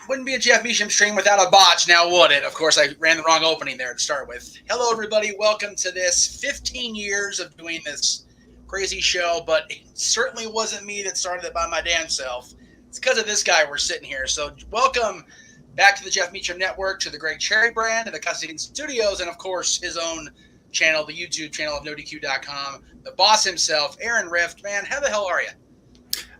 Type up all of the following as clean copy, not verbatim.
Wouldn't be a Jeff Meacham stream without a botch, now would it? Of course, I ran the wrong opening there to start with. Hello, everybody. Welcome to this 15 years of doing this crazy show, but it certainly wasn't me that started it by my damn self. It's because of this guy we're sitting here. So welcome back to the Jeff Meacham Network, to the Great Cherry brand, and the Custody Studios, and of course, his own channel, the YouTube channel of NoDQ.com. The boss himself, Aaron Rift. Man, how the hell are you?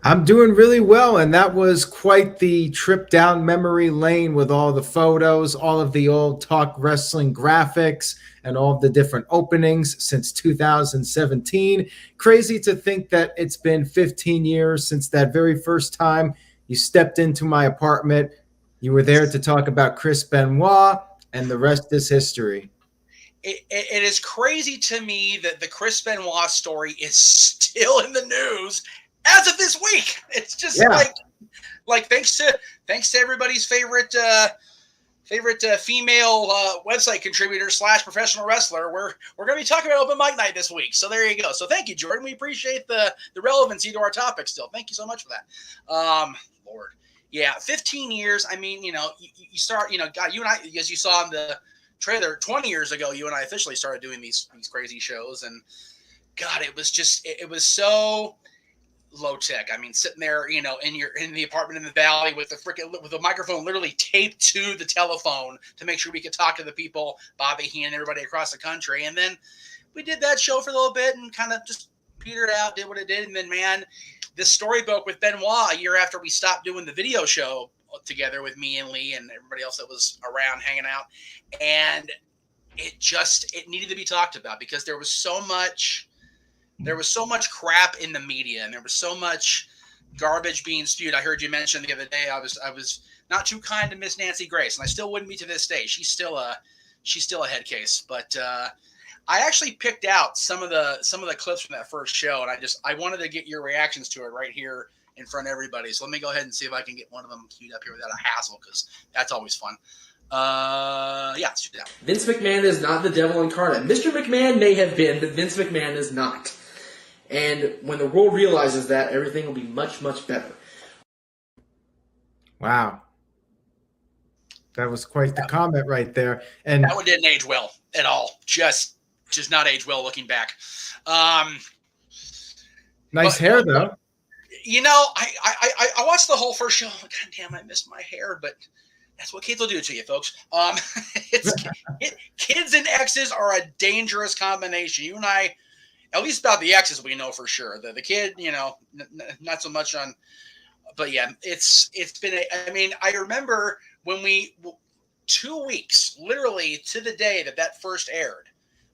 I'm doing really well, and that was quite the trip down memory lane with all the photos, all of the old Talk Wrestling graphics, and all of the different openings since 2017. Crazy to think that it's been 15 years since that very first time you stepped into my apartment. You were there to talk about Chris Benoit, and the rest is history. It is crazy to me that the Chris Benoit story is still in the news as of this week. It's just like thanks to everybody's favorite female website contributor / professional wrestler. We're going to be talking about open mic night this week. So there you go. So thank you, Jordan. We appreciate the relevancy to our topic still. Thank you so much for that. Lord. Yeah, 15 years. I mean, you start, God, you and I, as you saw in the trailer, 20 years ago, you and I officially started doing these crazy shows. And God, it was so low tech. I mean, sitting there, in the apartment in the valley with the microphone literally taped to the telephone to make sure we could talk to the people, Bobby Heenan, everybody across the country. And then we did that show for a little bit and kind of just petered out, did what it did. And then, man, this storybook with Benoit a year after we stopped doing the video show together with me and Lee and everybody else that was around hanging out. And it needed to be talked about because there was so much crap in the media, and there was so much garbage being spewed. I heard you mention the other day I was not too kind to Miss Nancy Grace, and I still wouldn't be to this day. She's still a head case. But I actually picked out some of the clips from that first show, and I wanted to get your reactions to it right here in front of everybody. So let me go ahead and see if I can get one of them queued up here without a hassle, because that's always fun. Let's do that. Vince McMahon is not the devil incarnate. Mr. McMahon may have been, but Vince McMahon is not. And when the world realizes that, everything will be much, much better. Wow. That was quite the comment right there. And that one didn't age well at all. Just not age well looking back. Nice hair, though. I watched the whole first show. God damn, I missed my hair, but that's what kids will do to you, folks. Kids and exes are a dangerous combination. You and I, at least about the exes, we know for sure. The kid, not so much on. But yeah, it's been. I remember when 2 weeks, literally to the day that first aired,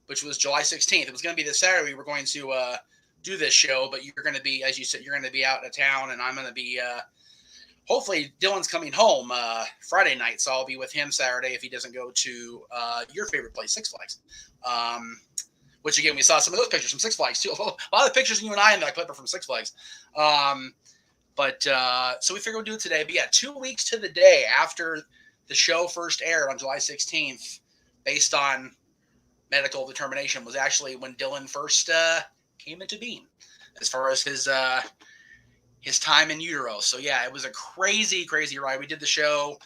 which was July 16th. It was going to be this Saturday. We were going to do this show, but you're going to be, as you said, you're going to be out of town, and I'm going to be. Hopefully, Dylan's coming home Friday night, so I'll be with him Saturday if he doesn't go to your favorite place, Six Flags. Which, again, we saw some of those pictures from Six Flags, too. A lot of the pictures of you and I in that clip are from Six Flags. So we figured we'd do it today. But, yeah, 2 weeks to the day after the show first aired on July 16th, based on medical determination, was actually when Dylan first came into being as far as his time in utero. So, yeah, it was a crazy, crazy ride. We did the show,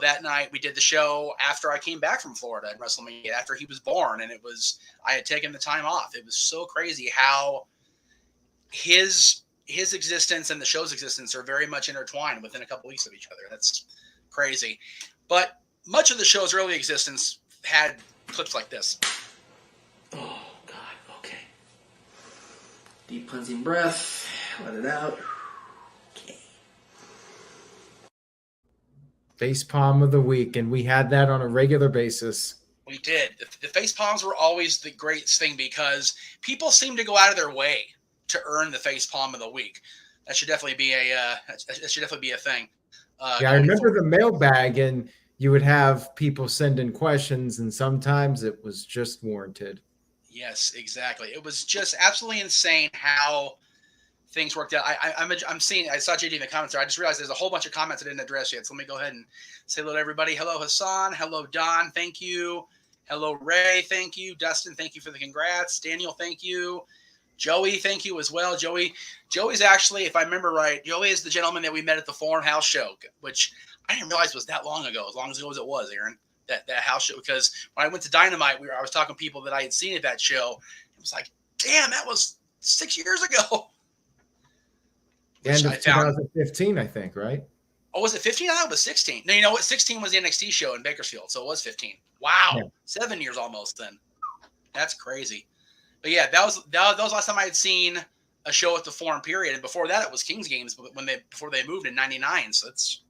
that night. We did the show after I came back from Florida and WrestleMania, after he was born. And I had taken the time off. It was so crazy how his existence and the show's existence are very much intertwined within a couple weeks of each other. That's crazy. But much of the show's early existence had clips like this. Oh, God. Okay. Deep cleansing breath. Let it out. Okay. Face palm of the week, and we had that on a regular basis. We did. The face palms were always the greatest thing because people seem to go out of their way to earn the face palm of the week. That should definitely be a thing. I remember the mailbag, and you would have people send in questions, and sometimes it was just warranted. Yes, exactly. It was just absolutely insane how things worked out. I'm seeing. I saw JD in the comments there. I just realized there's a whole bunch of comments I didn't address yet. So let me go ahead and say hello to everybody. Hello, Hassan. Hello, Don. Thank you. Hello, Ray. Thank you. Dustin. Thank you for the congrats. Daniel. Thank you. Joey, thank you as well. Joey's actually, if I remember right, Joey is the gentleman that we met at the Forum House show, which I didn't realize was that long ago, as long ago as it was, Aaron, that house show. Because when I went to Dynamite, I was talking to people that I had seen at that show. It was like, damn, that was 6 years ago. End of 2015, I think, right? Oh, was it 15? I thought it was 16. No, you know what? 16 was the NXT show in Bakersfield, so it was 15. Wow, yeah. 7 years almost then. That's crazy. But yeah, that was last time I had seen a show at the Forum period, and before that it was King's Games before they moved in '99. So that's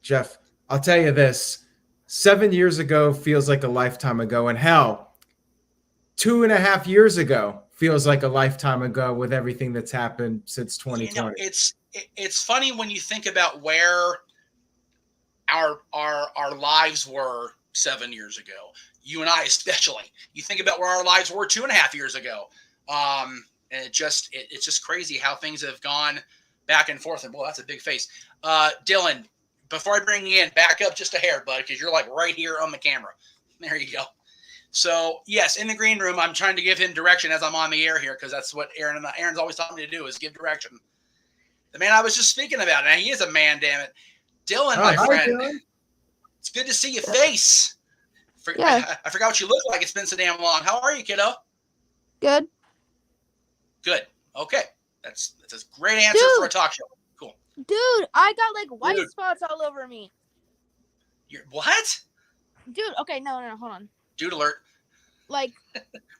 Jeff. I'll tell you this: 7 years ago feels like a lifetime ago, and hell, 2.5 years ago feels like a lifetime ago with everything that's happened since 2020. You know, it's funny when you think about where our lives were 7 years ago. You and I especially. You think about where our lives were 2.5 years ago. And it's just crazy how things have gone back and forth. And, well, that's a big face. Dylan, before I bring you in, back up just a hair, bud, because you're like right here on the camera. There you go. So, yes, in the green room, I'm trying to give him direction as I'm on the air here, because that's what Aaron's always taught me to do, is give direction. The man I was just speaking about, and he is a man, damn it. Dylan, my friend, Dylan. It's good to see your face. Yeah. I forgot what you look like. It's been so damn long. How are you, kiddo? Good. Good. Okay. That's a great answer for a talk show. Cool. Dude, I got like white spots all over me. You're what? Dude, okay, no, hold on. Dude alert. Like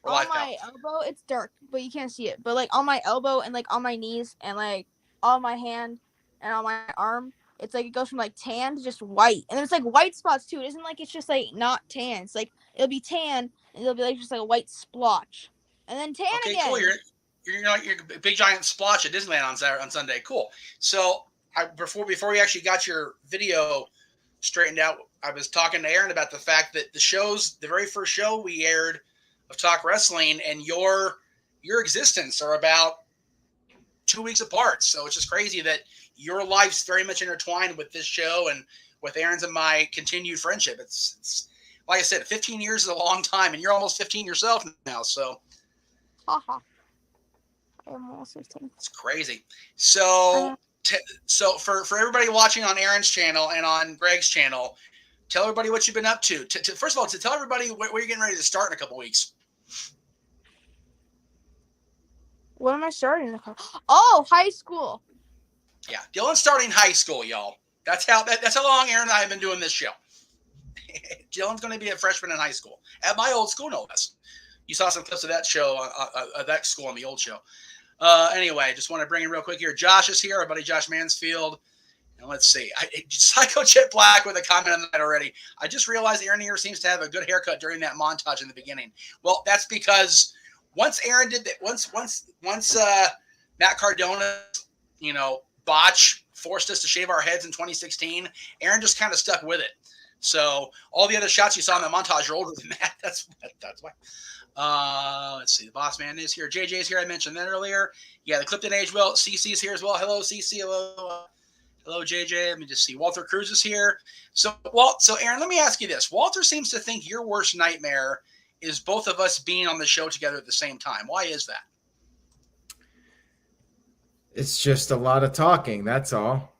on my elbow, it's dark, but you can't see it. But like on my elbow and like on my knees and like on my hand and on my arm, it's like it goes from like tan to just white. And there's like white spots too. It isn't like it's just like not tan. It's like it'll be tan and it'll be like just like a white splotch. And then tan again. Okay, cool. You're a big giant splotch at Disneyland on Sunday. Cool. So before we actually got your video straightened out, I was talking to Aaron about the fact that the very first show we aired of Talk Wrestling and your existence are about 2 weeks apart. So it's just crazy that your life's very much intertwined with this show and with Aaron's and my continued friendship. It's like I said, 15 years is a long time, and you're almost 15 yourself now. So, I am almost 15. It's crazy. So, so for everybody watching on Aaron's channel and on Greg's channel, tell everybody what you've been up to. First of all, to tell everybody where you're getting ready to start in a couple weeks. What am I starting? Oh, high school. Yeah, Dylan's starting high school, y'all. That's how long Aaron and I have been doing this show. Dylan's going to be a freshman in high school at my old school, no less. You saw some clips of that show, that school on the old show. Anyway, just want to bring in real quick here. Josh is here, our buddy Josh Mansfield. And let's see. Psycho Jet Black with a comment on that already. I just realized Aaron here seems to have a good haircut during that montage in the beginning. Well, that's because once Aaron did that, once Matt Cardona, botch forced us to shave our heads in 2016, Aaron just kind of stuck with it. So all the other shots you saw in the montage are older than that. That's why. Let's see. The boss man is here. JJ's here. I mentioned that earlier. Yeah, the clip didn't age well. CC's here as well. Hello, CC. Hello, JJ. Let me just see. Walter Cruz is here. So Aaron, let me ask you this. Walter seems to think your worst nightmare is both of us being on the show together at the same time. Why is that? It's just a lot of talking. That's all.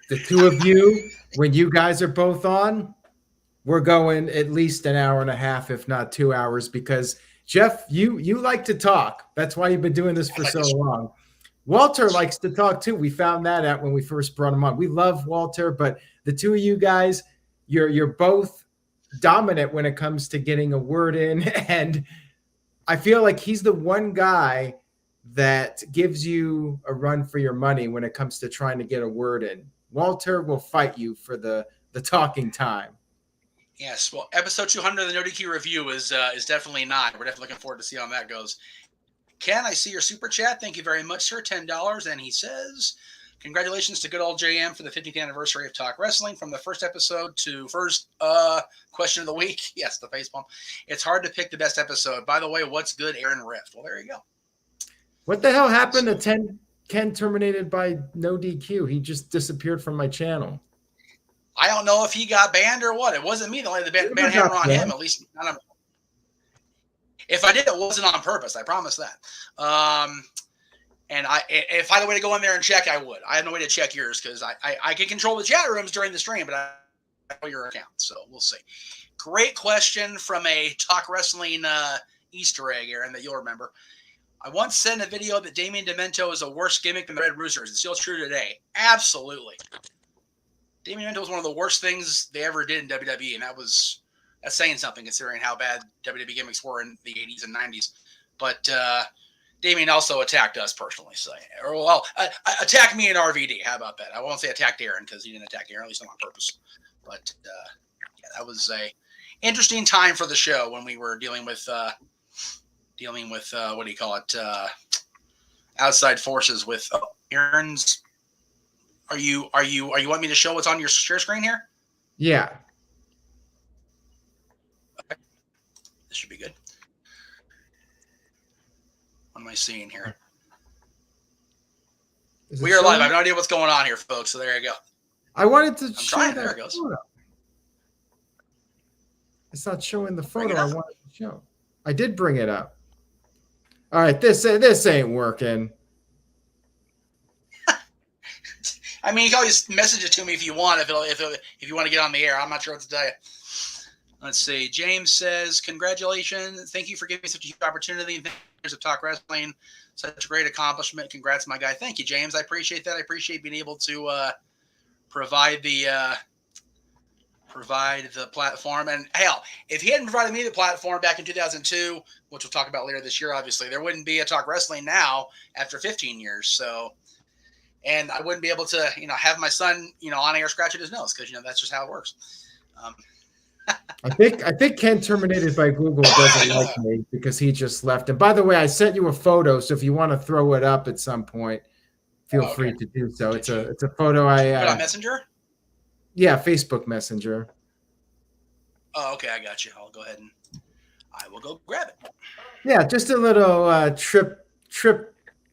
The two of you, when you guys are both on, we're going at least an hour and a half, if not 2 hours, because Jeff, you like to talk. That's why you've been doing this for so long. Walter likes to talk too. We found that out when we first brought him on. We love Walter, but the two of you guys, you're both dominant when it comes to getting a word in. And I feel like he's the one guy that gives you a run for your money when it comes to trying to get a word in. Walter will fight you for the talking time. Yes, well, episode 200 of the No DQ review is definitely not. We're definitely looking forward to see how that goes. Ken, I see your super chat. Thank you very much, sir. $10. And he says, congratulations to good old JM for the 50th anniversary of Talk Wrestling. From the first episode to first question of the week. Yes, the facepalm. It's hard to pick the best episode. By the way, what's good, Aaron Rift? Well, there you go. What the hell happened to Ken terminated by no DQ? He just disappeared from my channel. I don't know if he got banned or what. It wasn't me that laid the ban hammer on him. At least If I did, it wasn't on purpose. I promise that. And if I had a way to go in there and check, I would. I have no way to check yours because I can control the chat rooms during the stream, but I know your account, so we'll see. Great question from a Talk Wrestling Easter egg, Aaron, that you'll remember. I once sent a video that Damien Demento is a worse gimmick than the Red Rooster. Is it still true today? Absolutely. Damien Demento was one of the worst things they ever did in WWE, and that's saying something considering how bad WWE gimmicks were in the 80s and 90s. But Damien also attacked us personally. So, attack me and RVD. How about that? I won't say attacked Aaron because he didn't attack Aaron, at least not on purpose. But yeah, that was a interesting time for the show when we were dealing with what do you call it? Outside forces with Aaron's. Are you want me to show what's on your share screen here? Yeah. Okay. This should be good. What am I seeing here? We are live. I have no idea what's going on here, folks. So there you go. I wanted to show trying. that There it goes. photo. It's not showing the photo I wanted to show. I did bring it up. All right, this ain't working. I mean, you can always message it to me if you want. If you want to get on the air, I'm not sure what to tell you. Let's see. James says, "Congratulations! Thank you for giving me such a huge opportunity. Years of Talk Wrestling, such a great accomplishment. Congrats, my guy." Thank you, James. I appreciate that. I appreciate being able to provide the platform. And hell, if he hadn't provided me the platform back in 2002, which we'll talk about later this year, obviously, there wouldn't be a Talk Wrestling now after 15 years. So, and I wouldn't be able to, have my son, on air scratching his nose because, that's just how it works. I think Ken terminated by Google doesn't like me because he just left. And by the way, I sent you a photo, so if you want to throw it up at some point, feel free to do so. It's a photo I put on Messenger? Yeah, Facebook Messenger. Oh, okay, I got you. I'll go ahead and I will go grab it. Yeah, just a little trip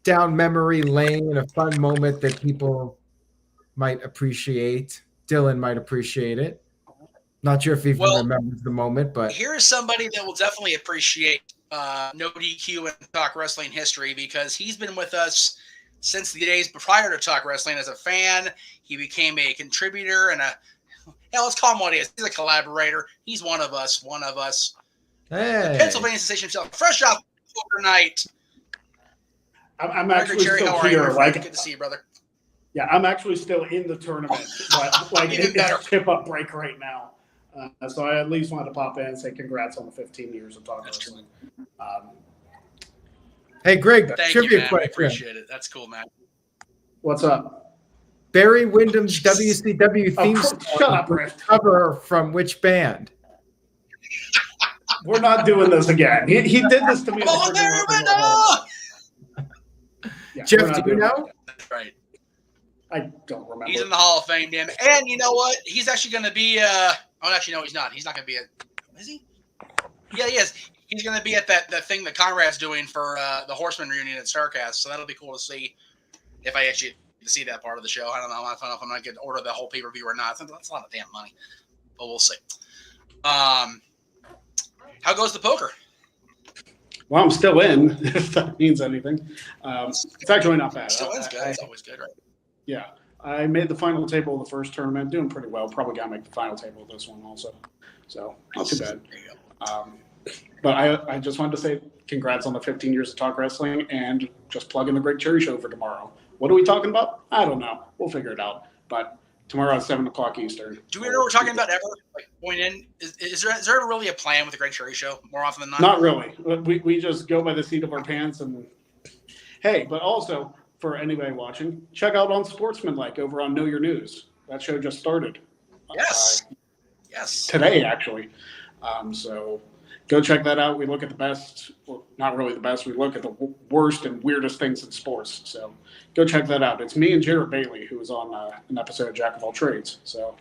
down memory lane and a fun moment that people might appreciate. Dylan might appreciate it. Not sure if he even remembers the moment, but here's somebody that will definitely appreciate No DQ and Talk Wrestling history because he's been with us since the days prior to Talk Wrestling as a fan. He became a contributor and let's call him what he is. He's a collaborator. He's one of us. Hey. The Pennsylvania sensation himself, fresh off overnight. I'm actually still here. Good to see you, brother. Yeah, I'm actually still in the tournament, but it's tip-up break right now. So I at least wanted to pop in and say congrats on the 15 years of Talk Wrestling. Hey, Greg, trivia question. I appreciate it. That's cool, man. What's up? Barry Windham's WCW theme song cover from which band? We're not doing this again. He did this to me. Oh, Barry Windham! Yeah, Jeff, do you know? That's right. I don't remember. He's in the Hall of Fame, damn it. And you know what? He's actually going to be actually, no, he's not. He's not going to be is he? Yeah, he is. He's going to be at that thing that Conrad's doing for the Horseman reunion at Starcast. So that'll be cool to see if I actually see that part of the show. I don't know if I'm going to get order the whole pay-per-view or not. That's a lot of damn money. But we'll see. How goes the poker? Well, I'm still in, if that means anything. It's actually not bad. Still in's good. It's always good, right? Yeah. I made the final table of the first tournament. Doing pretty well. Probably got to make the final table of this one also. So, not too bad. There you go. But I just wanted to say congrats on the 15 years of Talk Wrestling and just plug in the Greg Cherry Show for tomorrow. What are we talking about? I don't know. We'll figure it out. But tomorrow at 7 o'clock Eastern. Do we know what we're talking about ever? Like going in? Is there ever really a plan with the Greg Cherry Show more often than not? Not really. We just go by the seat of our pants and hey, but also for anybody watching, check out on Sportsmanlike over on Know Your News. That show just started. Yes. Yes. Today, actually. So go check that out. We look at the best, well, not really the best. We look at the worst and weirdest things in sports. So go check that out. It's me and Jared Bailey, who was on an episode of Jack of All Trades. So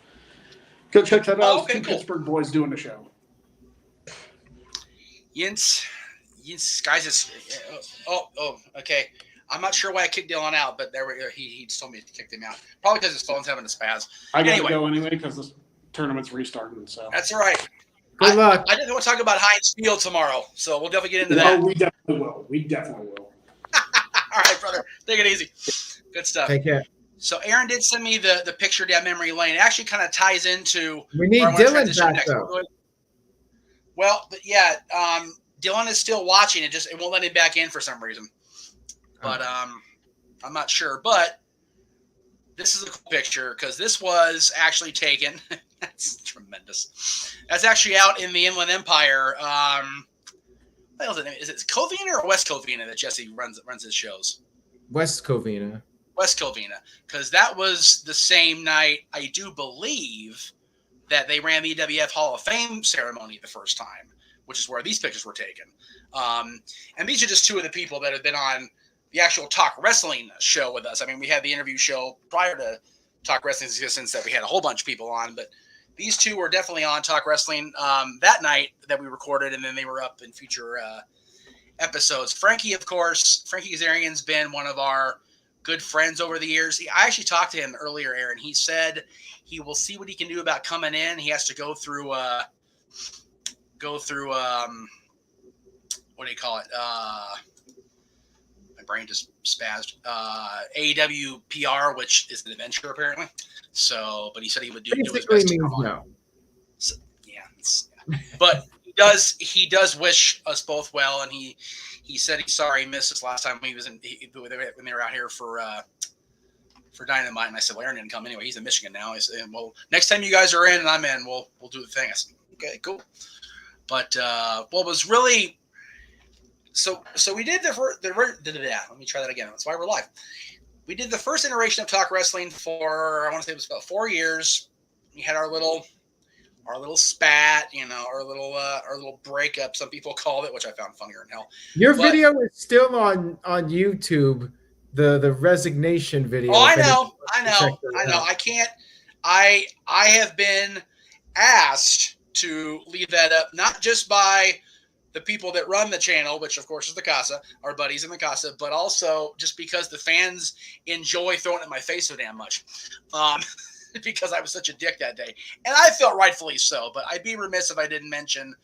go check that out. Okay, Two Pittsburgh boys doing the show. Yince, guys, is okay. I'm not sure why I kicked Dylan out, but there he just told me to kick him out. Probably because his phone's having a spaz. I got to go anyway because the tournament's restarting. So that's all right. Good luck. I didn't want to talk about Heinz Field tomorrow, so we'll definitely get into No, that. we definitely will. We definitely will. All right, brother. Take it easy. Good stuff. Take care. So Aaron did send me the picture down memory lane. It actually kind of ties into We need where I want to Dylan transition back next. though. Well, but yeah, Dylan is still watching. It won't let him back in for some reason. But I'm not sure. But this is a cool picture because this was actually taken. That's tremendous. That's actually out in the Inland Empire. What else is it Covina or West Covina that Jesse runs his shows? West Covina. West Covina, because that was the same night, I do believe, that they ran the EWF Hall of Fame ceremony the first time, which is where these pictures were taken. And these are just two of the people that have been on the actual Talk Wrestling show with us. I mean, we had the interview show prior to Talk Wrestling's existence that we had a whole bunch of people on, but these two were definitely on Talk Wrestling that night that we recorded, and then they were up in future episodes. Frankie, of course, Frankie Kazarian's been one of our good friends over the years. I actually talked to him earlier, Aaron. He said he will see what he can do about coming in. He has to go through what do you call it? My brain just spazzed. AEW PR, which is an adventure apparently. So, but he said he would do his best to come on. No. So, yeah, but he does wish us both well, and he said he's sorry he missed us last time when they were out here for Dynamite, and I said, well, Aaron didn't come anyway. He's in Michigan now. I said, well, next time you guys are in and I'm in, we'll do the thing. I said, okay, cool. But what was really so we did let me try that again. That's why we're live. We did the first iteration of Talk Wrestling for, I want to say it was about 4 years. We had our little spat, our little breakup, some people called it, which I found funnier than hell. Your video is still on YouTube, the resignation video. Oh, I know. I can't. I have been asked to leave that up, not just by the people that run the channel, which of course is the Casa, our buddies in the Casa, but also just because the fans enjoy throwing it in my face so damn much. Because I was such a dick that day. And I felt rightfully so, but I'd be remiss if I didn't mention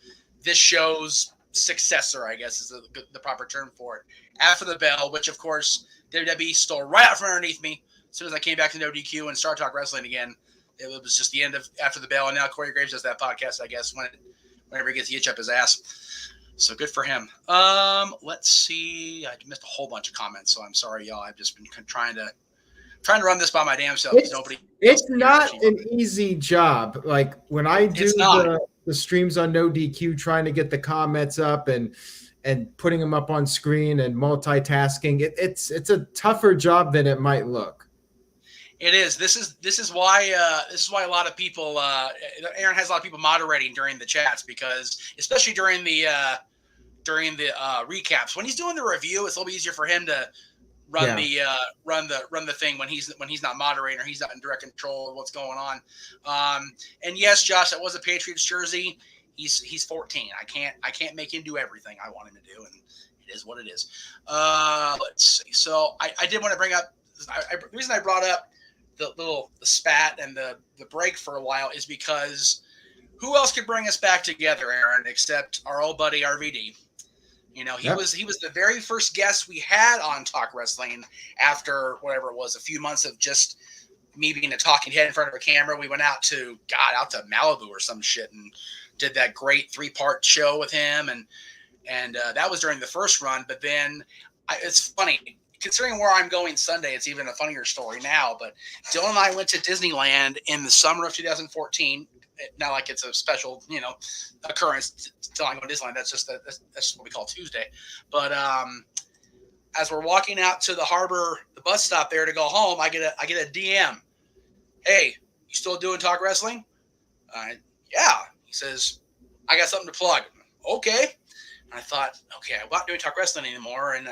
this show's successor, I guess is the proper term for it. After the Bell, which of course WWE stole right out from underneath me as soon as I came back to No DQ and Star Talk Wrestling again. It was just the end of After the Bell, and now Corey Graves does that podcast, I guess, whenever he gets the itch up his ass. So good for him. Let's see. I missed a whole bunch of comments, so I'm sorry, y'all. I've just been trying to run this by my damn self. It's not an easy job. Like when I do the streams on No DQ, trying to get the comments up and putting them up on screen and multitasking, it's a tougher job than it might look. It is. This is why a lot of people. Aaron has a lot of people moderating during the chats because, especially during the recaps, when he's doing the review, it's a little easier for him to run the thing when he's not moderating or he's not in direct control of what's going on. And yes, Josh, that was a Patriots jersey. He's 14. I can't make him do everything I want him to do, and it is what it is. Let's see. So I did want to bring up the reason I brought up the spat and the break for a while is because who else could bring us back together, Aaron, except our old buddy RVD? He was the very first guest we had on Talk Wrestling after whatever it was, a few months of just me being a talking head in front of a camera. We went out to Malibu or some shit and did that great 3-part show with him, and that was during the first run. But then it's funny considering where I'm going Sunday. It's even a funnier story now. But Dylan and I went to Disneyland in the summer of 2014. Not like it's a special, occurrence. Still, I'm going to Disneyland. That's just what we call Tuesday. But as we're walking out to the harbor, the bus stop there to go home, I get a DM. Hey, you still doing Talk Wrestling? Yeah. He says, I got something to plug. Okay. And I thought, okay, I'm not doing Talk Wrestling anymore. And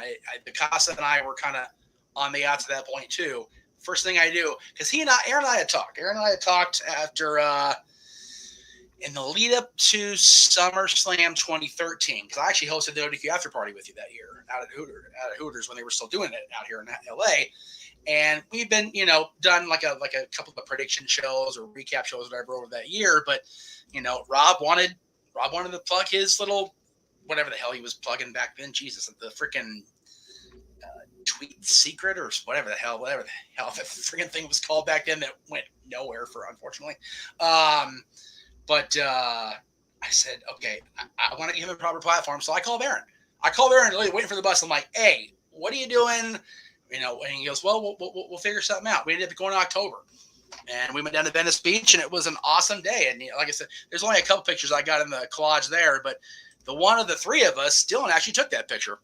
the Casa and I were kind of on the outs at that point too. First thing I do, because Aaron and I had talked. Aaron and I had talked after in the lead up to SummerSlam 2013, because I actually hosted the ODQ after party with you that year out at Hooters when they were still doing it out here in LA. And we've been, done like a couple of prediction shows or recap shows, whatever, over that year. But, Rob Rob wanted to plug his little whatever the hell he was plugging back then. Jesus, the freaking tweet secret or whatever the hell the freaking thing was called back then that went nowhere for unfortunately. But I said, okay, I want to give him a proper platform, so I called Aaron. Waiting for the bus. I'm like, hey, what are you doing? You know, and he goes, well, we'll figure something out. We ended up going in October, and we went down to Venice Beach, and it was an awesome day. And like I said, there's only a couple pictures I got in the collage there, but the one of the three of us, Dylan actually took that picture.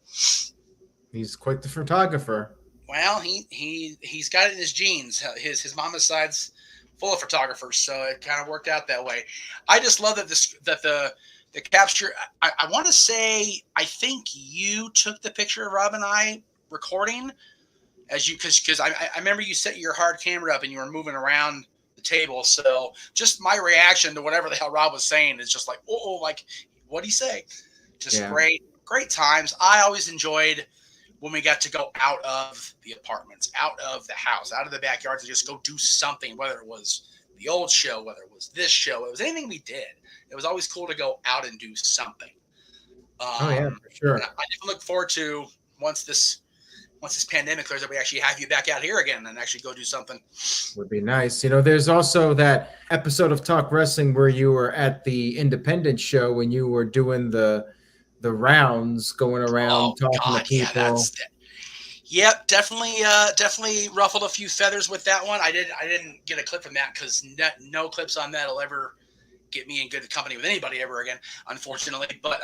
He's quite the photographer. Well, he's got it in his genes. His mama's side's full of photographers, so it kind of worked out that way. I just love that the capture. I want to say I think you took the picture of Rob and I recording as you because I remember you set your hard camera up and you were moving around the table. So just my reaction to whatever the hell Rob was saying is just like, oh, like what'd he say? Just great times. I always enjoyed when we got to go out of the apartments, out of the house, out of the backyard to just go do something, whether it was the old show, whether it was this show, it was anything we did. It was always cool to go out and do something. For sure. I look forward to once this pandemic clears up, we actually have you back out here again and actually go do something. Would be nice. You know, there's also that episode of Talk Wrestling where you were at the independent show when you were doing the rounds, going around talking to people. Yep, definitely ruffled a few feathers with that one. I didn't get a clip from that because no clips on that will ever get me in good company with anybody ever again, unfortunately. But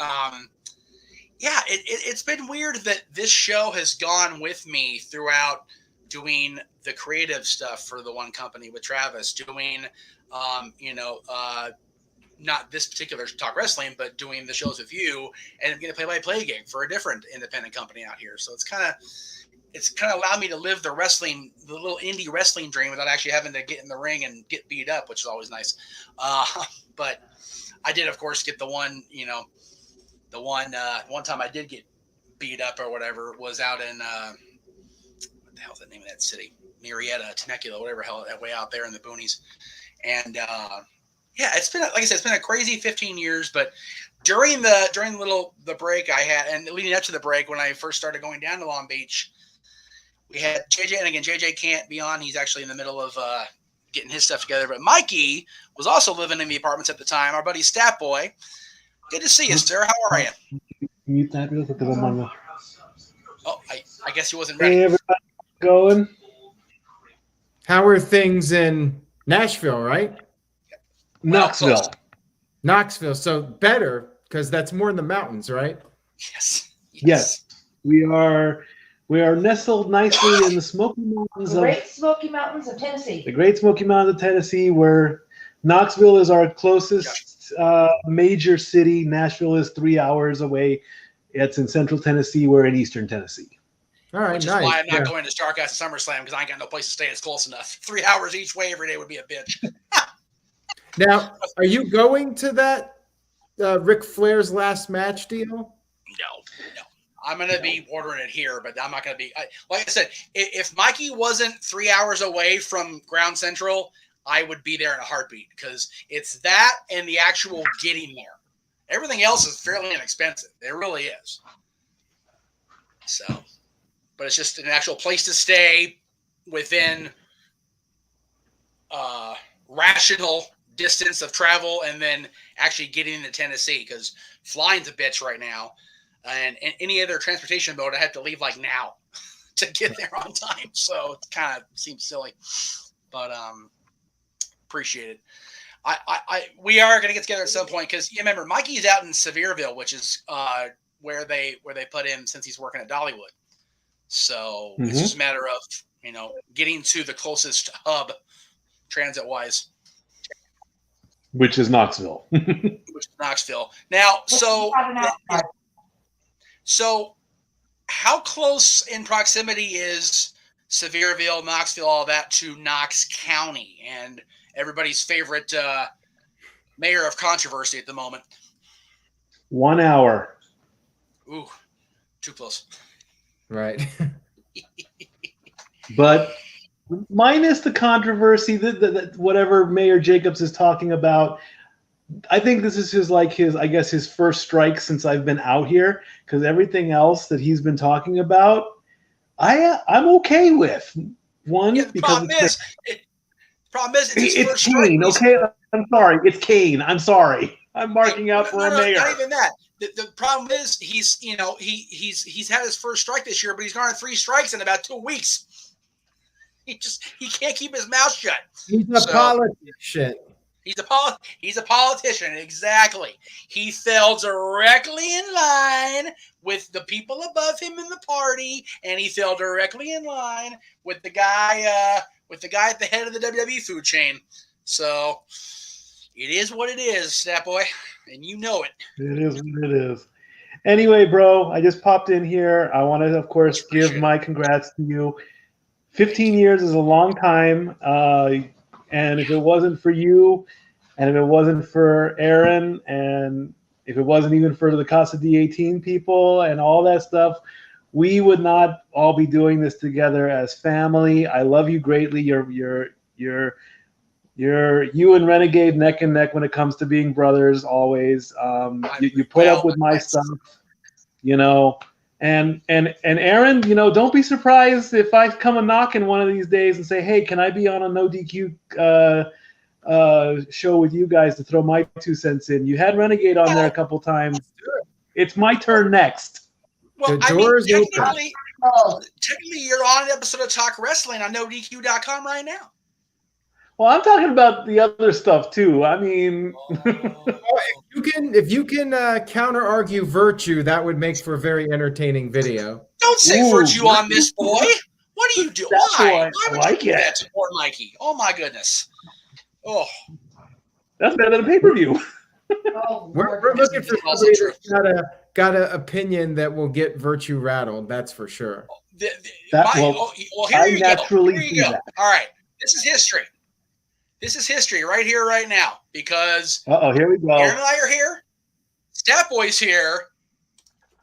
yeah, it's been weird that this show has gone with me throughout doing the creative stuff for the one company with Travis, doing not this particular Talk Wrestling, but doing the shows with you, and getting a play-by-play gig for a different independent company out here. So it's kind of allowed me to live the little indie wrestling dream without actually having to get in the ring and get beat up, which is always nice. But I did, of course, get the one time I did get beat up or whatever was out in what the hell's the name of that city? Marietta, Temecula, whatever hell, that way out there in the boonies. And yeah, it's been, like I said, it's been a crazy 15 years, but during the break I had, and leading up to the break when I first started going down to Long Beach, we had JJ, and again, JJ can't be on. He's actually in the middle of getting his stuff together, but Mikey was also living in the apartments at the time. Our buddy Stat Boy. Good to see you, sir. How are you? Mute that real quick because I'm on the... Oh, I guess he wasn't ready. Hey, everybody, going? How are things in Nashville, right? Knoxville. So better because that's more in the mountains, right? Yes. We are nestled nicely in the Smoky Mountains Smoky Mountains of Tennessee. The Great Smoky Mountains of Tennessee, where Knoxville is our closest major city. Nashville is 3 hours away. It's in central Tennessee. We're in eastern Tennessee. All right, which is why I'm not going to Starcast and SummerSlam because I ain't got no place to stay. It's close enough. 3 hours each way every day would be a bitch. Now, are you going to that Ric Flair's last match deal? No. I'm going to be ordering it here, but I'm not going to be. Like I said, if Mikey wasn't 3 hours away from Ground Central, I would be there in a heartbeat because it's that and the actual getting there. Everything else is fairly inexpensive. It really is. So, but it's just an actual place to stay within rational distance of travel and then actually getting into Tennessee because flying's a bitch right now. And any other transportation mode, I have to leave like now to get there on time. So it kind of seems silly, but appreciate it. We are going to get together at some point because you remember Mikey's out in Sevierville, which is where they put him since he's working at Dollywood. So it's just a matter of getting to the closest hub transit wise, which is Knoxville. Now, so how close in proximity is Sevierville, Knoxville, all that to Knox County and everybody's favorite mayor of controversy at the moment? 1 hour. Ooh, too close. Right. But minus the controversy that whatever Mayor Jacobs is talking about, I think this is his first strike since I've been out here, because everything else that he's been talking about, I'm okay with. One, Yeah, the because problem is it's his it's first strike. Kane. Okay, I'm sorry, it's Kane. I'm sorry. I'm marking out for a mayor. Not even that. The problem is he's had his first strike this year, but he's gone 3 strikes in about 2 weeks. He can't keep his mouth shut. He's a politician. He's a politician, exactly. He fell directly in line with the people above him in the party, and he fell directly in line with the guy at the head of the WWE food chain. So it is what it is, Snap Boy, and you know it. It is what it is. Anyway, bro, I just popped in here. I want to, of course, give my congrats to you. 15 years is a long time. And if it wasn't for you, and if it wasn't for Aaron, and if it wasn't even for the Casa D18 people and all that stuff, we would not all be doing this together as family. I love you greatly. You and Renegade neck and neck when it comes to being brothers. Always. You put up with my stuff, And Aaron, don't be surprised if I come a knocking one of these days and say, hey, can I be on a no DQ show with you guys to throw my 2 cents in? You had Renegade on there a couple times. It's my turn next. Well, technically, you're on an episode of Talk Wrestling on NoDQ.com right now. Well, I'm talking about the other stuff too. I mean, if you can counter argue Virtue, that would make for a very entertaining video. Don't say Virtue on this, boy. What do you do? Why? Why would you do that to poor Mikey? Oh my goodness. Oh, that's better than a pay-per-view. We're looking for somebody that's got an opinion that will get Virtue rattled. That's for sure. Here you go. All right, this is history. This is history right here, right now, because here we go. Aaron and I are here. Stat Boy's here.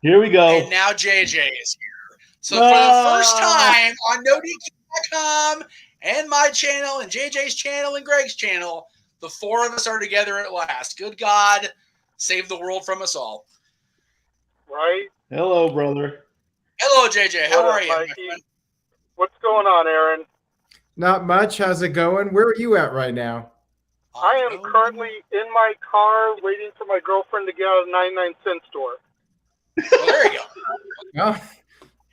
Here we go. And now JJ is here. So for the first time on NoDQ.com and my channel and JJ's channel and Greg's channel, the 4 of us are together at last. Good God, save the world from us all. Right? Hello, brother. Hello, JJ. How are you, Mikey? My friend? What's going on, Aaron? Not much. How's it going? Where are you at right now? I am currently in my car waiting for my girlfriend to get out of 99-cent store. Well, there you go. Oh,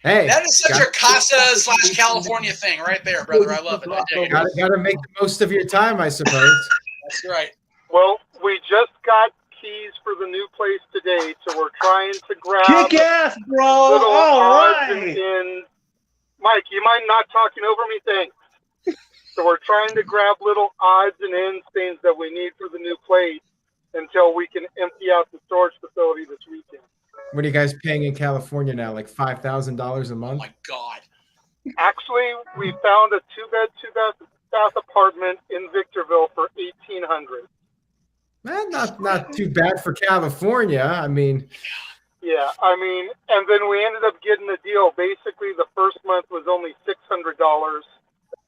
hey. That is such a Casa/California thing right there, brother. I love it. Got to make the most of your time, I suppose. That's right. Well, we just got keys for the new place today, so we're trying to grab kick ass, bro. All right. Mike, you mind not talking over me? Thanks. So we're trying to grab little odds and ends things that we need for the new place until we can empty out the storage facility this weekend. What are you guys paying in California now? Like $5,000 a month? Oh my God. Actually, we found a 2-bed, 2-bath apartment in Victorville for $1,800. Not too bad for California. I mean. Yeah, and then we ended up getting a deal. Basically, the first month was only $600.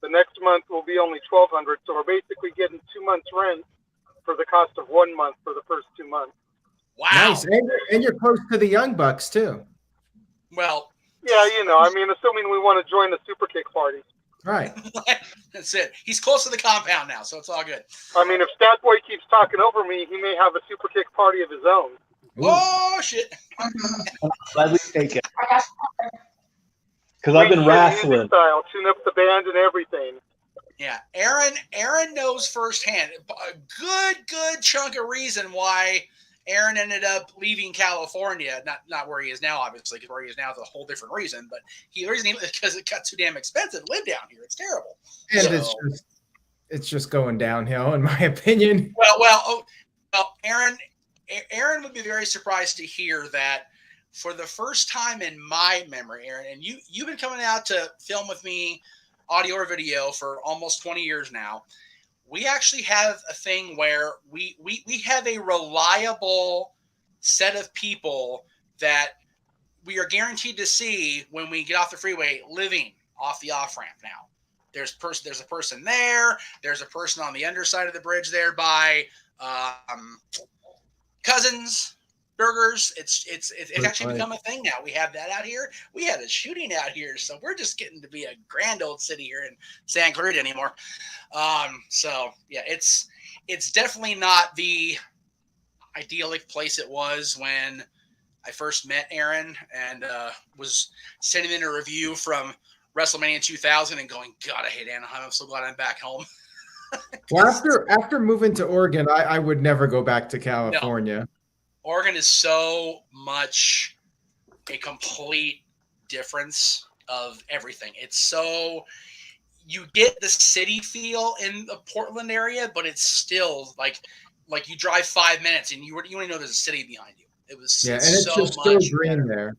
The next month will be only $1,200. So we're basically getting 2 months' rent for the cost of 1 month for the first 2 months. Wow. Nice. And you're close to the Young Bucks, too. Well. Yeah, assuming we want to join the Super Kick party. Right. That's it. He's close to the compound now, so it's all good. If Stat Boy keeps talking over me, he may have a Super Kick party of his own. Ooh. Oh, shit. Gladly take it. Because I've been wrestling. Style, tune up the band and everything. Yeah, Aaron knows firsthand a good chunk of reason why Aaron ended up leaving California. Not where he is now, obviously, because where he is now is a whole different reason. But because it got too damn expensive to live down here. It's terrible. And it's just going downhill, in my opinion. Well, Aaron would be very surprised to hear that for the first time in my memory, Aaron, and you've been coming out to film with me, audio or video, for almost 20 years now. We actually have a thing where we have a reliable set of people that we are guaranteed to see when we get off the freeway living off the off-ramp now. There's a person there. There's a person on the underside of the bridge there by Cousins burgers. It's actually become a thing now. We have that out here. We had a shooting out here, so we're just getting to be a grand old city here in San Clarita anymore. So yeah, it's definitely not the idyllic place it was when I first met Aaron and was sending in a review from WrestleMania 2000 and going, God, I hate Anaheim. I'm so glad I'm back home. Well, after moving to Oregon, I would never go back to California. No. Oregon is so much a complete difference of everything. It's so you get the city feel in the Portland area, but it's still like you drive 5 minutes and you only know there's a city behind you. It was and it's so just much so green better. there.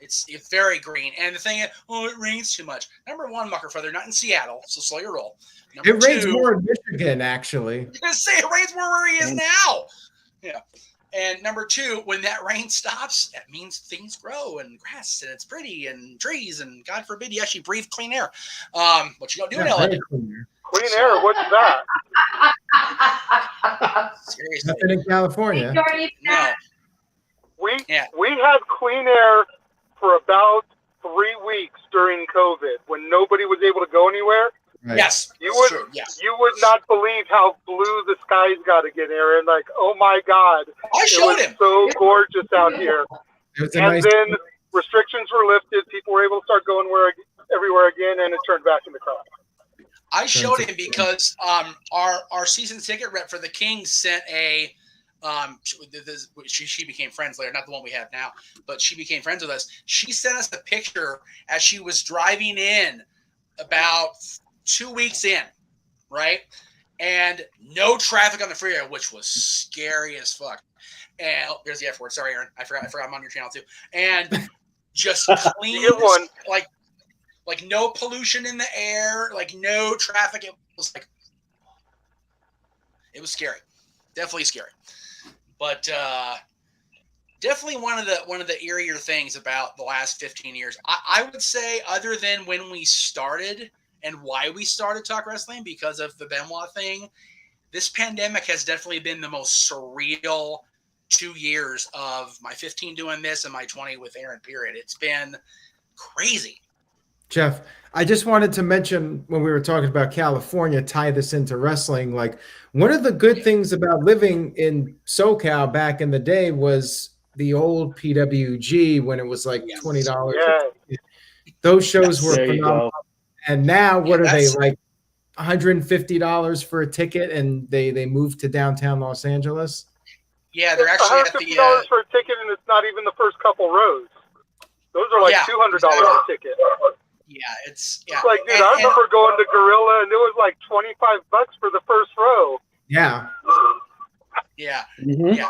It's very green. And the thing is, it rains too much. Number one, Muckerfeather, not in Seattle, so slow your roll. Number It rains two, more in Michigan, actually. I was gonna say it rains more where he is now. Yeah. And number two, when that rain stops, that means things grow and grass and it's pretty and trees and God forbid you actually breathe clean air. What you gonna do in LA? Clean air, what's that? Seriously. Nothing in California. No. We had clean air for about 3 weeks during COVID when nobody was able to go anywhere. Right. Yes, you would true. Yes. You would not believe how blue the skies got again, Aaron. Like, oh my God, I showed him. So gorgeous out here. And then restrictions were lifted. People were able to start going everywhere again, and it turned back into crowd. I showed him because our season ticket rep for the Kings sent a she became friends later, not the one we have now, but she became friends with us. She sent us a picture as she was driving in about 2 weeks in, right? And no traffic on the freeway, which was scary as fuck. And there's the F word. Sorry, Aaron. I forgot I'm on your channel too. And just clean, like no pollution in the air, like no traffic. It was scary. Definitely scary. But definitely one of the eerier things about the last 15 years. I would say, other than when we started and why we started Talk Wrestling, because of the Benoit thing, this pandemic has definitely been the most surreal 2 years of my 15 doing this and my 20 with Aaron, period. It's been crazy. Jeff, I just wanted to mention when we were talking about California, tie this into wrestling. Like, one of the good things about living in SoCal back in the day was the old PWG when it was like $20. Yeah. Those shows were There you phenomenal. go. And now, what are they, like $150 for a ticket, and they moved to downtown Los Angeles? Yeah, they're actually at the $150 for a ticket, and it's not even the first couple rows. Those are like $200 a ticket. Yeah, it's like, dude, I remember going to Gorilla, and it was like $25 for the first row. Yeah. Yeah. Mm-hmm. Yeah.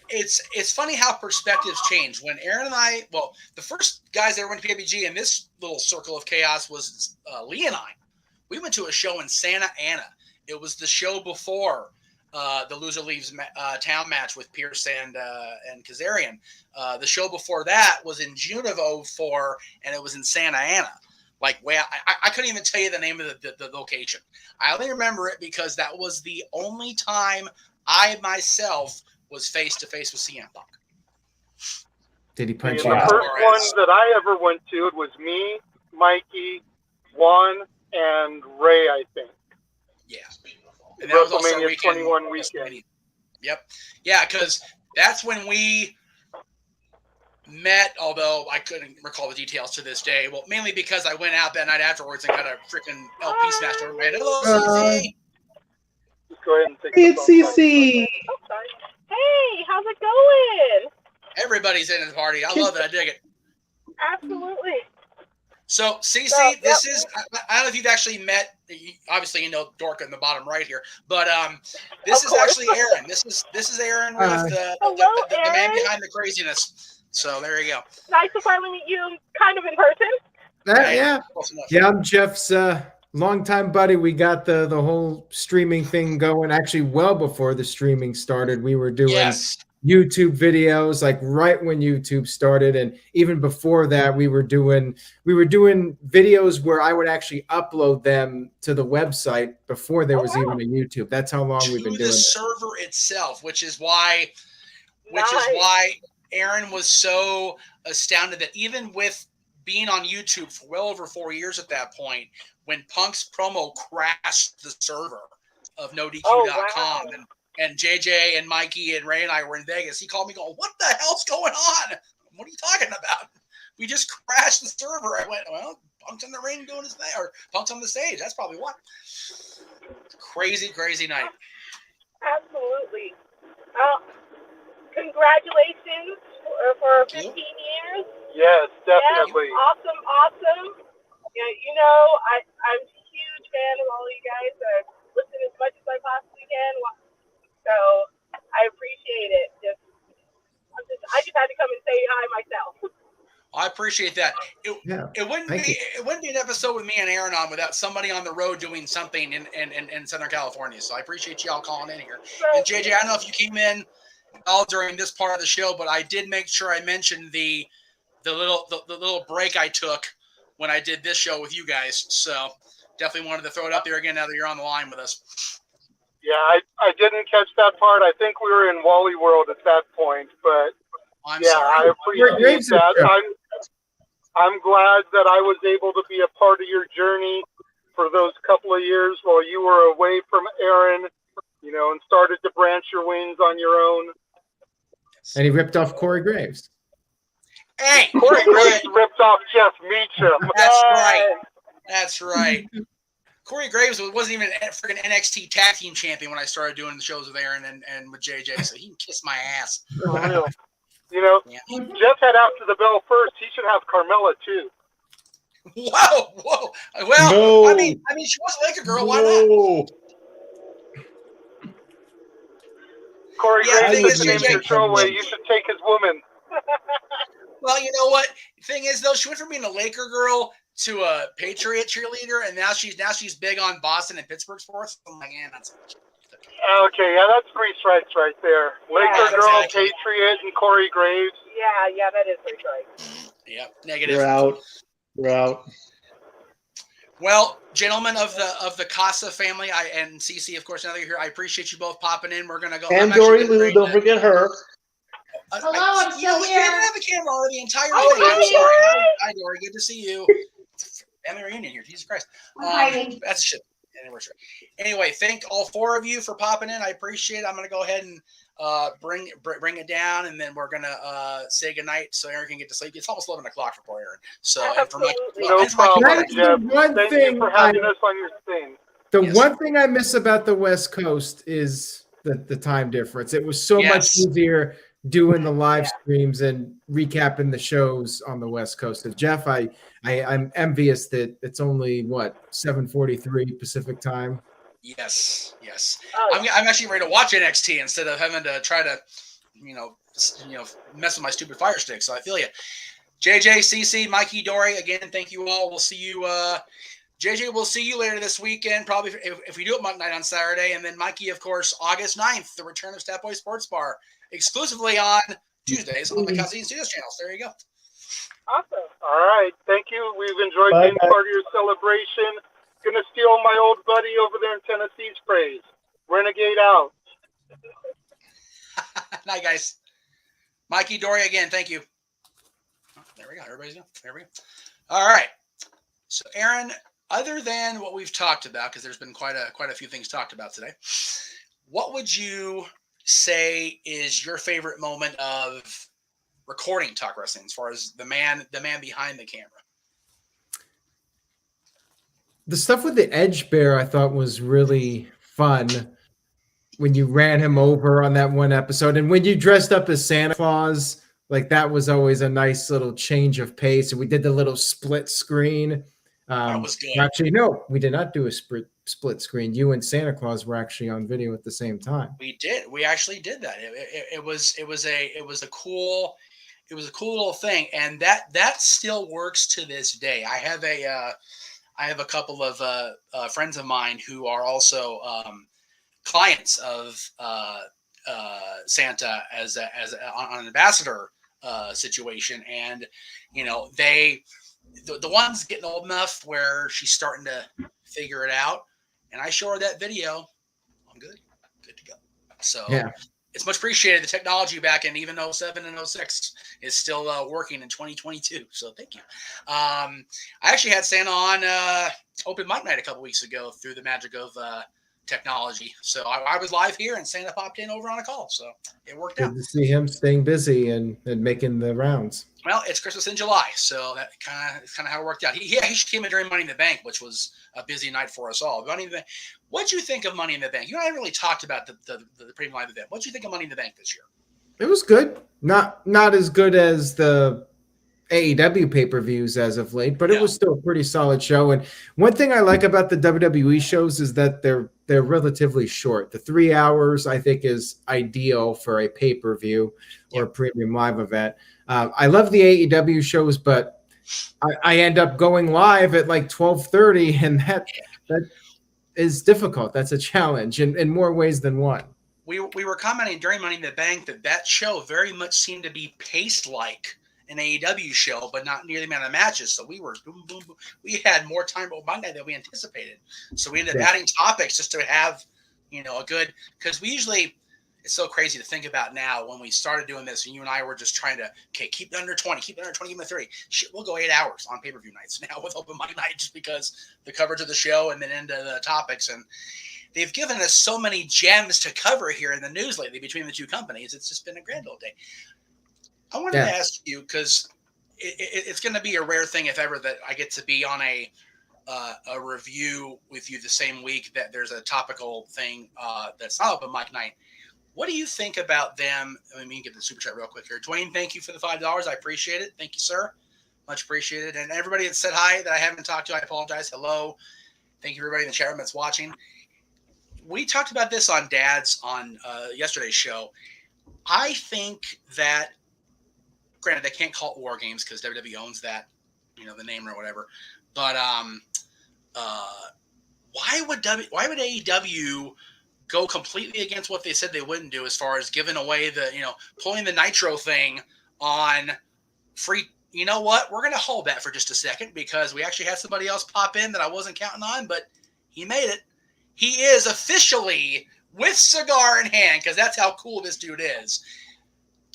It's funny how perspectives change. When Aaron and I, the first guys that ever went to PWG in this little circle of chaos was Lee and I. We went to a show in Santa Ana. It was the show before the Loser Leaves Town match with Pierce and Kazarian. The show before that was in June of 2004, and it was in Santa Ana. Like, I couldn't even tell you the name of the location. I only remember it because that was the only time I myself was face to face with CM Punk. Did he punch The you out? first one that I ever went to, it was me, Mikey, Juan, and Ray, I think. Yeah. And that was also WrestleMania 21 weekend. Yep. Yeah, because that's when we met, although I couldn't recall the details to this day. Well, mainly because I went out that night afterwards and got a freaking LP smashed over my head. Hello, CC. Just go ahead and take It's CC. Hey, how's it going? Everybody's in the party. I love it. I dig it. Absolutely. So, CC, this is, I don't know if you've actually met, obviously you know Dorka in the bottom right here, but this is actually Aaron. This is Aaron with the man behind the craziness. So there you go. Nice to finally meet you kind of in person. Yeah, I'm Jeff's longtime buddy. We got the whole streaming thing going. Actually, well before the streaming started, we were doing YouTube videos, like right when YouTube started, and even before that, we were doing videos where I would actually upload them to the website before there was even a YouTube. That's how long we've been To doing the this. server itself, which is why Nice. Aaron was so astounded that even with being on YouTube for well over 4 years at that point, when Punk's promo crashed the server of NoDQ.com, wow. and JJ and Mikey and Ray and I were in Vegas, he called me going, "What the hell's going on? What are you talking about? We just crashed the server." I went, "Well, Punk's in the ring doing his thing, or Punk's on the stage. That's probably what." Crazy, crazy night. Absolutely. Congratulations for 15 years. Yes, Yes, definitely. awesome. Yeah, you know, I'm a huge fan of all you guys. I listen as much as I possibly can. So I appreciate it. I just had to come and say hi myself. I appreciate that. It Thank you. wouldn't be an episode with me and Aaron on without somebody on the road doing something in Southern California. So I appreciate y'all calling in here. And JJ, I don't know if you came in all during this part of the show, but I did make sure I mentioned the little break I took when I did this show with you guys. So definitely wanted to throw it up there again now that you're on the line with us. Yeah, I didn't catch that part. I think we were in Wally World at that point, but I'm yeah, sorry. I appreciate that. I'm glad that I was able to be a part of your journey for those couple of years while you were away from Aaron, you know, and started to branch your wings on your own. And he ripped off Corey Graves. Hey, Corey Graves ripped off Jeff Meacham. That's right. That's right. Corey Graves wasn't even a freaking NXT tag team champion when I started doing the shows with Aaron and with JJ, so he can kiss my ass. For real. You know, Yeah. Jeff had after the bell first. He should have Carmella too. Whoa. Well, No. I mean, she was like a girl. Why not? No. Corey Yeah, Graves thing said, is, James, your throwaway. You should take his woman. Well, you know what? Thing is, though, she went from being a Laker girl to a Patriot cheerleader, and now she's big on Boston and Pittsburgh sports. I'm like, that's Okay, yeah, that's 3 strikes right there. Laker girl, exactly. Patriot, and Corey Graves. Yeah, that is 3 strikes. Yep, negative. You're out. You're out. Well, gentlemen of the Casa family, and CC, of course, now that you're here, I appreciate you both popping in. We're gonna go. And Dory Lou, don't forget her. Hello, I'm still We here. can't have the camera on the entire Oh, thing. I'm hi, sorry. Hi, Dory. Good to see you. Family reunion here. Jesus Christ. I'm hiding. That's shit. Anniversary. Anyway, thank all 4 of you for popping in. I appreciate it. I'm gonna go ahead and bring it down, and then we're gonna say goodnight so Aaron can get to sleep. It's almost 11 o'clock for poor Aaron. So and for Mike, Absolutely. No problem, That is Jeff. the one Thank thing you for having us on your thing. The Yes. one thing I miss about the West Coast is the time difference. It was so much Yes. easier doing the live streams and recapping the shows on the West Coast. And Jeff, I'm envious that it's only 7:43 Pacific time. Yes. Oh, I'm actually ready to watch NXT instead of having to try to, mess with my stupid Fire Stick. So I feel you. JJ, CC, Mikey, Dory, again, thank you all. We'll see you. JJ, we'll see you later this weekend, probably if we do it Monday night on Saturday. And then Mikey, of course, August 9th, the return of Stat Boy Sports Bar, exclusively on Tuesdays on the Casa Studios channels. There you go. awesome. All right. Thank you. We've enjoyed Bye, being guys. part of your celebration. Gonna steal my old buddy over there in Tennessee's phrase. Renegade out. Night, guys. Mikey, Dory, again, thank you. Oh, there we go. Everybody's going. There we go. All right. So, Aaron, other than what we've talked about, because there's been quite a few things talked about today, what would you say is your favorite moment of recording talk wrestling, as far as the man behind the camera? The stuff with the Edge Bear I thought was really fun when you ran him over on that one episode. And when you dressed up as Santa Claus, like that was always a nice little change of pace. And we did the little split screen. That was good. Actually, no, we did not do a split screen. You and Santa Claus were actually on video at the same time. We did. We actually did that. It was a cool little thing, and that still works to this day. I have a couple of friends of mine who are also clients of Santa as on an ambassador situation, and the one's getting old enough where she's starting to figure it out, and I show her that video. I'm good to go. So Yeah. it's much appreciated. The technology back in even 07 and 06 is still working in 2022. So thank you. I actually had Santa on open mic night a couple weeks ago through the magic of technology. So I was live here and Santa popped in over on a call. So it worked out. Good to see him staying busy and making the rounds. Well, it's Christmas in July, so that is kind of how it worked out. He came in during Money in the Bank, which was a busy night for us all. Money in the Bank. What'd you think of Money in the Bank? You and I really talked about the premium live event. What'd you think of Money in the Bank this year? It was good. Not as good as the AEW pay-per-views as of late, but it was still a pretty solid show. And one thing I like about the WWE shows is that they're relatively short. The 3 hours I think is ideal for a pay-per-view or a premium live event. I love the AEW shows, but I end up going live at like 12:30, and that is difficult. That's a challenge in more ways than one. We were commenting during Money in the Bank that show very much seemed to be paced like an AEW show, but not near the amount of matches. So we were boom, boom, boom. We had more time on Monday than we anticipated. So we ended up adding topics just to have, a good, because we usually, it's so crazy to think about now when we started doing this and you and I were just trying to, keep it under 20, give me 30. Shit, we'll go 8 hours on pay-per-view nights now with open mic night just because the coverage of the show and then into the topics. And they've given us so many gems to cover here in the news lately between the two companies. It's just been a grand old day. I wanted to ask you, because it's going to be a rare thing, if ever, that I get to be on a review with you the same week that there's a topical thing that's not open mic night. What do you think about them? Let me get the super chat real quick here. Dwayne, thank you for the $5. I appreciate it. Thank you, sir. Much appreciated. And everybody that said hi that I haven't talked to, I apologize. Hello. Thank you, everybody in the chat room that's watching. We talked about this on Dad's on yesterday's show. I think that, granted, they can't call it War Games because WWE owns that, the name or whatever. But why would AEW go completely against what they said they wouldn't do as far as giving away the, pulling the Nitro thing on free? You know what? We're going to hold that for just a second because we actually had somebody else pop in that I wasn't counting on, but he made it. He is officially, with cigar in hand, because that's how cool this dude is,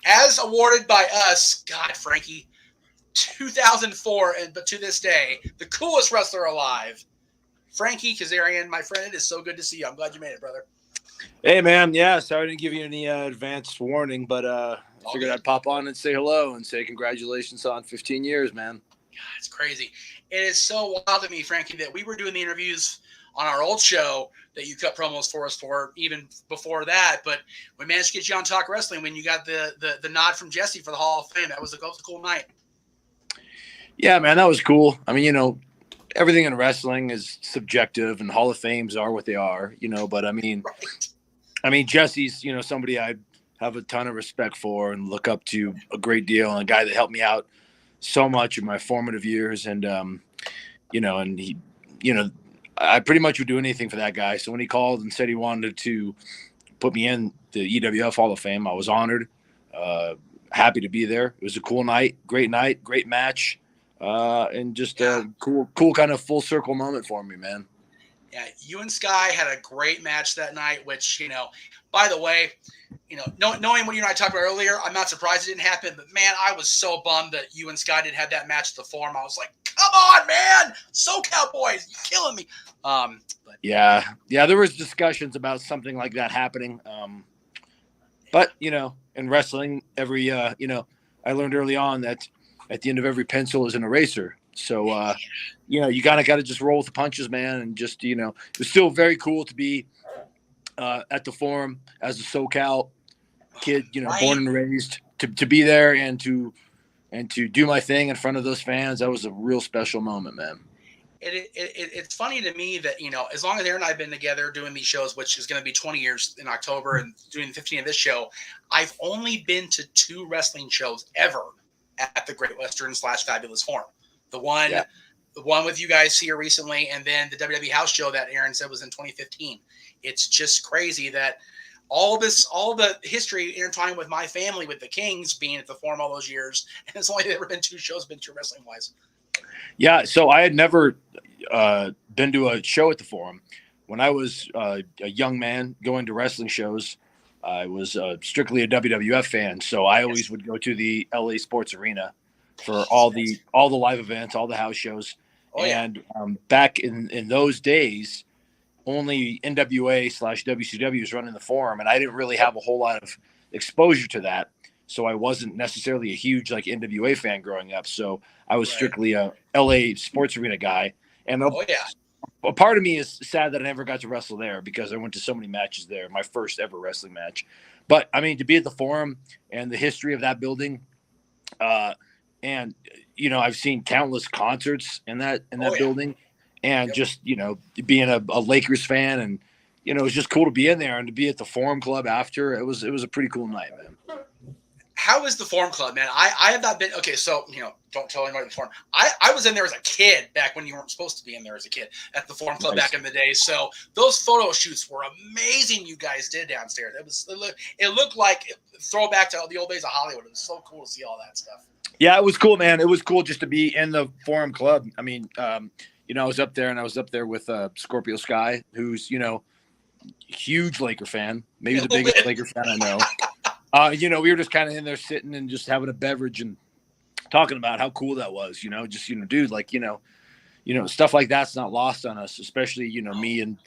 as awarded by us, God, Frankie, 2004, but to this day, the coolest wrestler alive. Frankie Kazarian, my friend, it is so good to see you. I'm glad you made it, brother. Hey, man. Yeah, sorry I didn't give you any advanced warning, but I figured I'd pop on and say hello and say congratulations on 15 years, man. God, it's crazy. It is so wild to me, Frankie, that we were doing the interviews on our old show that you cut promos for us for even before that, but we managed to get you on Talk Wrestling when you got the nod from Jesse for the Hall of Fame. That was a cool night. Yeah, man, that was cool. I mean, everything in wrestling is subjective, and Hall of Fames are what they are, but I mean, Jesse's, somebody I have a ton of respect for and look up to a great deal, and a guy that helped me out so much in my formative years. And, and he, I pretty much would do anything for that guy. So when he called and said he wanted to put me in the EWF Hall of Fame, I was honored, happy to be there. It was a cool night, great match, and just a cool kind of full circle moment for me, man. Yeah, you and Sky had a great match that night, which, by the way, knowing what you and I talked about earlier, I'm not surprised it didn't happen, but man, I was so bummed that you and Sky didn't have that match at the Forum. I was like, come on, man, SoCal boys, you're killing me. But yeah, there was discussions about something like that happening. But in wrestling, every I learned early on that at the end of every pencil is an eraser. So you kind of got to just roll with the punches, man, and just it was still very cool to be at the Forum as a SoCal kid, born and raised, to be there and to do my thing in front of those fans. That was a real special moment, man. It's funny to me that, as long as Aaron and I have been together doing these shows, which is going to be 20 years in October and doing 15 of this show, I've only been to 2 wrestling shows ever at the Great Western / Fabulous Forum. The one with you guys here recently, and then the WWE house show that Aaron said was in 2015. It's just crazy that all the history intertwined with my family, with the Kings being at the Forum all those years, and it's only ever been 2 shows, been true wrestling wise. Yeah, so I had never been to a show at the Forum. When I was a young man going to wrestling shows, I was strictly a WWF fan, so I always would go to the LA Sports Arena for all the live events, all the house shows. And back in those days, only NWA/WCW was running the Forum, and I didn't really have a whole lot of exposure to that. So I wasn't necessarily a huge like NWA fan growing up. So I was strictly a LA Sports Arena guy. And a part of me is sad that I never got to wrestle there because I went to so many matches there, my first ever wrestling match. But I mean, to be at the Forum and the history of that building, and you know, I've seen countless concerts in that building, and just, you know, being a Lakers fan, and you know, it was just cool to be in there and to be at the Forum Club after. It was a pretty cool night, man. How is the Forum Club, man? I have not been. Okay, so, you know, don't tell anybody the Forum. I was in there as a kid back when you weren't supposed to be in there as a kid at the Forum Club back in the day. So those photo shoots were amazing. You guys did downstairs. It looked like throwback to the old days of Hollywood. It was so cool to see all that stuff. Yeah, it was cool, man. It was cool just to be in the Forum Club. I mean, you know, I was up there with Scorpio Sky, who's, you know, huge Laker fan, maybe the biggest Laker fan I know. You know, we were just kind of in there sitting and just having a beverage and talking about how cool that was, you know, just, you know, dude, like, you know, stuff like that's not lost on us, especially, you know, me and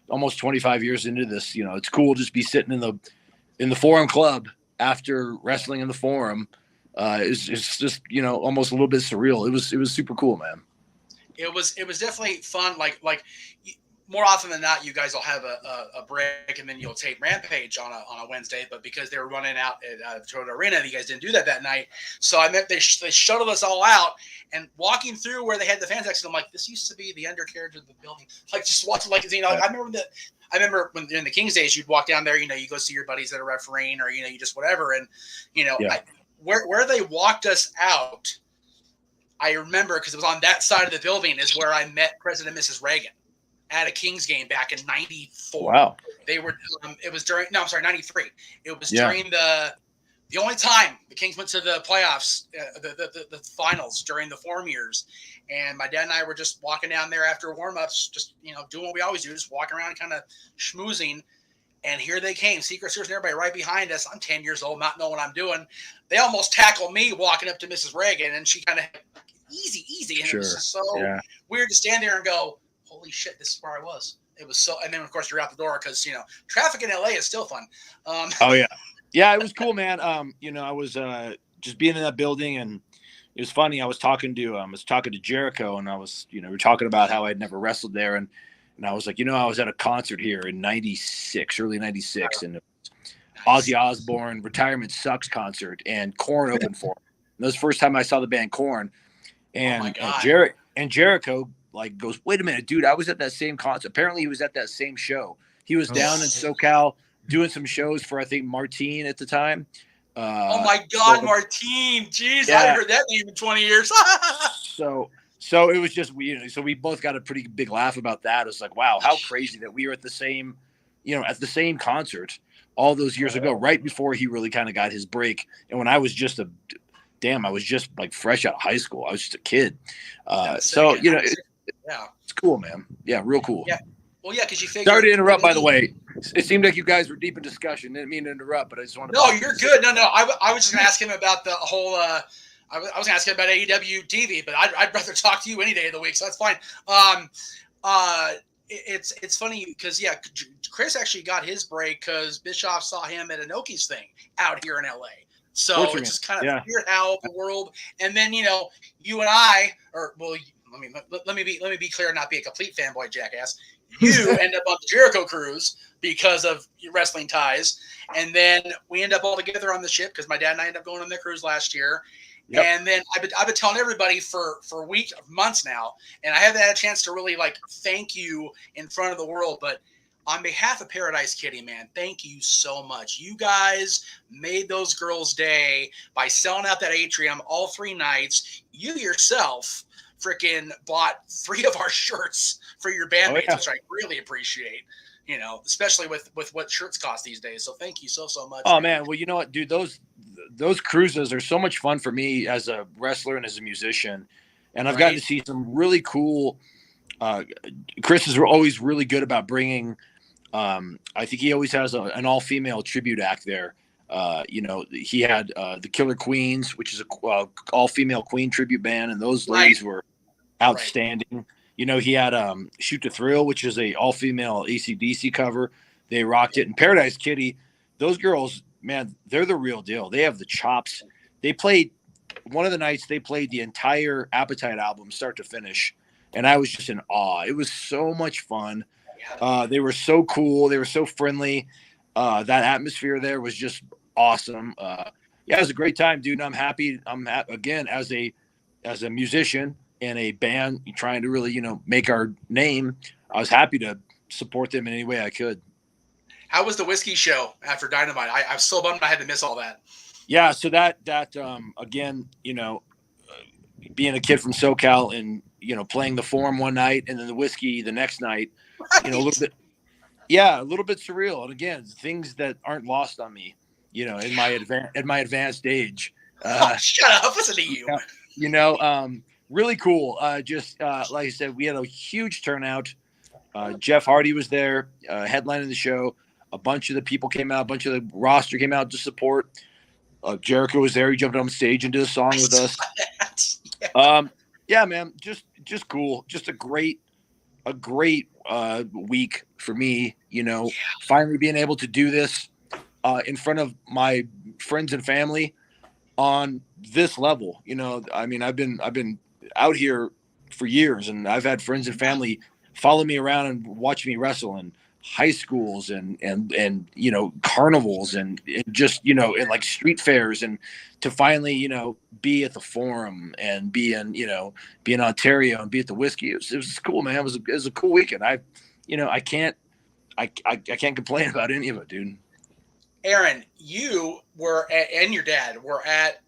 almost 25 years into this, you know, it's cool just be sitting in the Forum Club after wrestling in the Forum. It's just, you know, almost a little bit surreal. It was super cool, man. It was definitely fun. Like more often than not, you guys will have a break and then you'll tape Rampage on a Wednesday. But because they were running out at Toyota Arena, you guys didn't do that night. So I meant they shuttled us all out, and walking through where they had the fan section, I'm like, this used to be the undercarriage of the building. Like, just watching, like, you know, like, I remember when in the Kings days, you'd walk down there, you know, you go see your buddies that are refereeing, or, you know, you just whatever. And, you know, where they walked us out, I remember, because it was on that side of the building, is where I met President and Mrs. Reagan at a Kings game back in '94. Wow. They were, it was during, no, I'm sorry, '93. It was during the only time the Kings went to the playoffs, the finals during the Forum years. And my dad and I were just walking down there after warm-ups, just, you know, doing what we always do, just walking around kind of schmoozing. And here they came, Secret Service and everybody right behind us. I'm 10 years old, not knowing what I'm doing. They almost tackled me walking up to Mrs. Reagan, and she kind of easy. And it was just so weird to stand there and go, holy shit, this is where I was. It was so, and then of course you're out the door because, you know, traffic in LA is still fun. Oh yeah. Yeah, it was cool, man. You know, I was just being in that building, and it was funny. I was talking to Jericho, and I was, you know, we were talking about how I'd never wrestled there, and I was like, you know, I was at a concert here in '96, early '96, and it was Ozzy Osbourne Retirement Sucks concert, and Korn opened for him. And that was the first time I saw the band Korn, and Jericho like goes, wait a minute, dude, I was at that same concert. Apparently he was at that same show. He was down in SoCal doing some shows for, I think, Martine at the time. Oh my God, Martine. Jeez, I haven't heard that name in 20 years. So it was just weird. So we both got a pretty big laugh about that. It's like, wow, how crazy that we were at the same, you know, at the same concert all those years ago, right before he really kind of got his break. And when I was just I was just like fresh out of high school. I was just a kid. So, you know, it's cool, man. Yeah, real cool. Yeah. Well, yeah, because you figure. Sorry to interrupt, by the way. It seemed like you guys were deep in discussion. Didn't mean to interrupt, but I just wanted to. No, you're good. No. I was just going to ask him about the whole. I was going to ask him about AEW TV, but I'd rather talk to you any day of the week, so that's fine. It's funny because Chris actually got his break because Bischoff saw him at Inoki's thing out here in LA. So it's just kind of weird how the world, and then, you know, you and I, or well, let me be clear, not be a complete fanboy jackass. You end up on the Jericho cruise because of your wrestling ties, and then we end up all together on the ship because my dad and I ended up going on the cruise last year. Yep. And then I've been telling everybody for months now, and I haven't had a chance to really like thank you in front of the world, but on behalf of Paradise Kitty, man, thank you so much. You guys made those girls' day by selling out that atrium all 3 nights. You yourself freaking bought 3 of our shirts for your bandmates, which I really appreciate. you know, especially with what shirts cost these days. So thank you so much. Oh man, well, you know what, dude, those cruises are so much fun for me as a wrestler and as a musician, and I've gotten to see some really cool. Chris is always really good about bringing. I think he always has an all-female tribute act there. You know, he had the Killer Queens, which is a all-female Queen tribute band, and those ladies were outstanding. You know, he had Shoot to Thrill, which is a all-female AC/DC cover. They rocked it. And Paradise Kitty, those girls, man, they're the real deal. They have the chops. They played one of the nights. They played the entire Appetite album, start to finish, and I was just in awe. It was so much fun. They were so cool. They were so friendly. That atmosphere there was just awesome. Yeah, it was a great time, dude. And I'm happy. Again, as a musician in a band trying to really, you know, make our name, I was happy to support them in any way I could. How was the whiskey show after Dynamite? I'm so bummed I had to miss all that. Yeah, so that again, you know, being a kid from SoCal and, you know, playing the Forum one night and then the whiskey the next night, you know, a little bit surreal. And again, things that aren't lost on me, you know, in my advanced age. Shut up! Listen to you. You know, really cool. Just like I said, we had a huge turnout. Jeff Hardy was there, headlining the show. A bunch of the people came out. A bunch of the roster came out to support. Jericho was there. He jumped on stage and did a song with us. Yeah, man, just cool. Just a great week for me. You know, finally being able to do this in front of my friends and family on this level. You know, I mean, I've been out here for years, and I've had friends and family follow me around and watch me wrestle in high schools and you know, carnivals and just, you know, in like street fairs, and to finally, you know, be at the Forum and be in Ontario and be at the whiskey. It was cool, man. It was a cool weekend. I can't complain about any of it, dude. Aaron, you were and your dad were at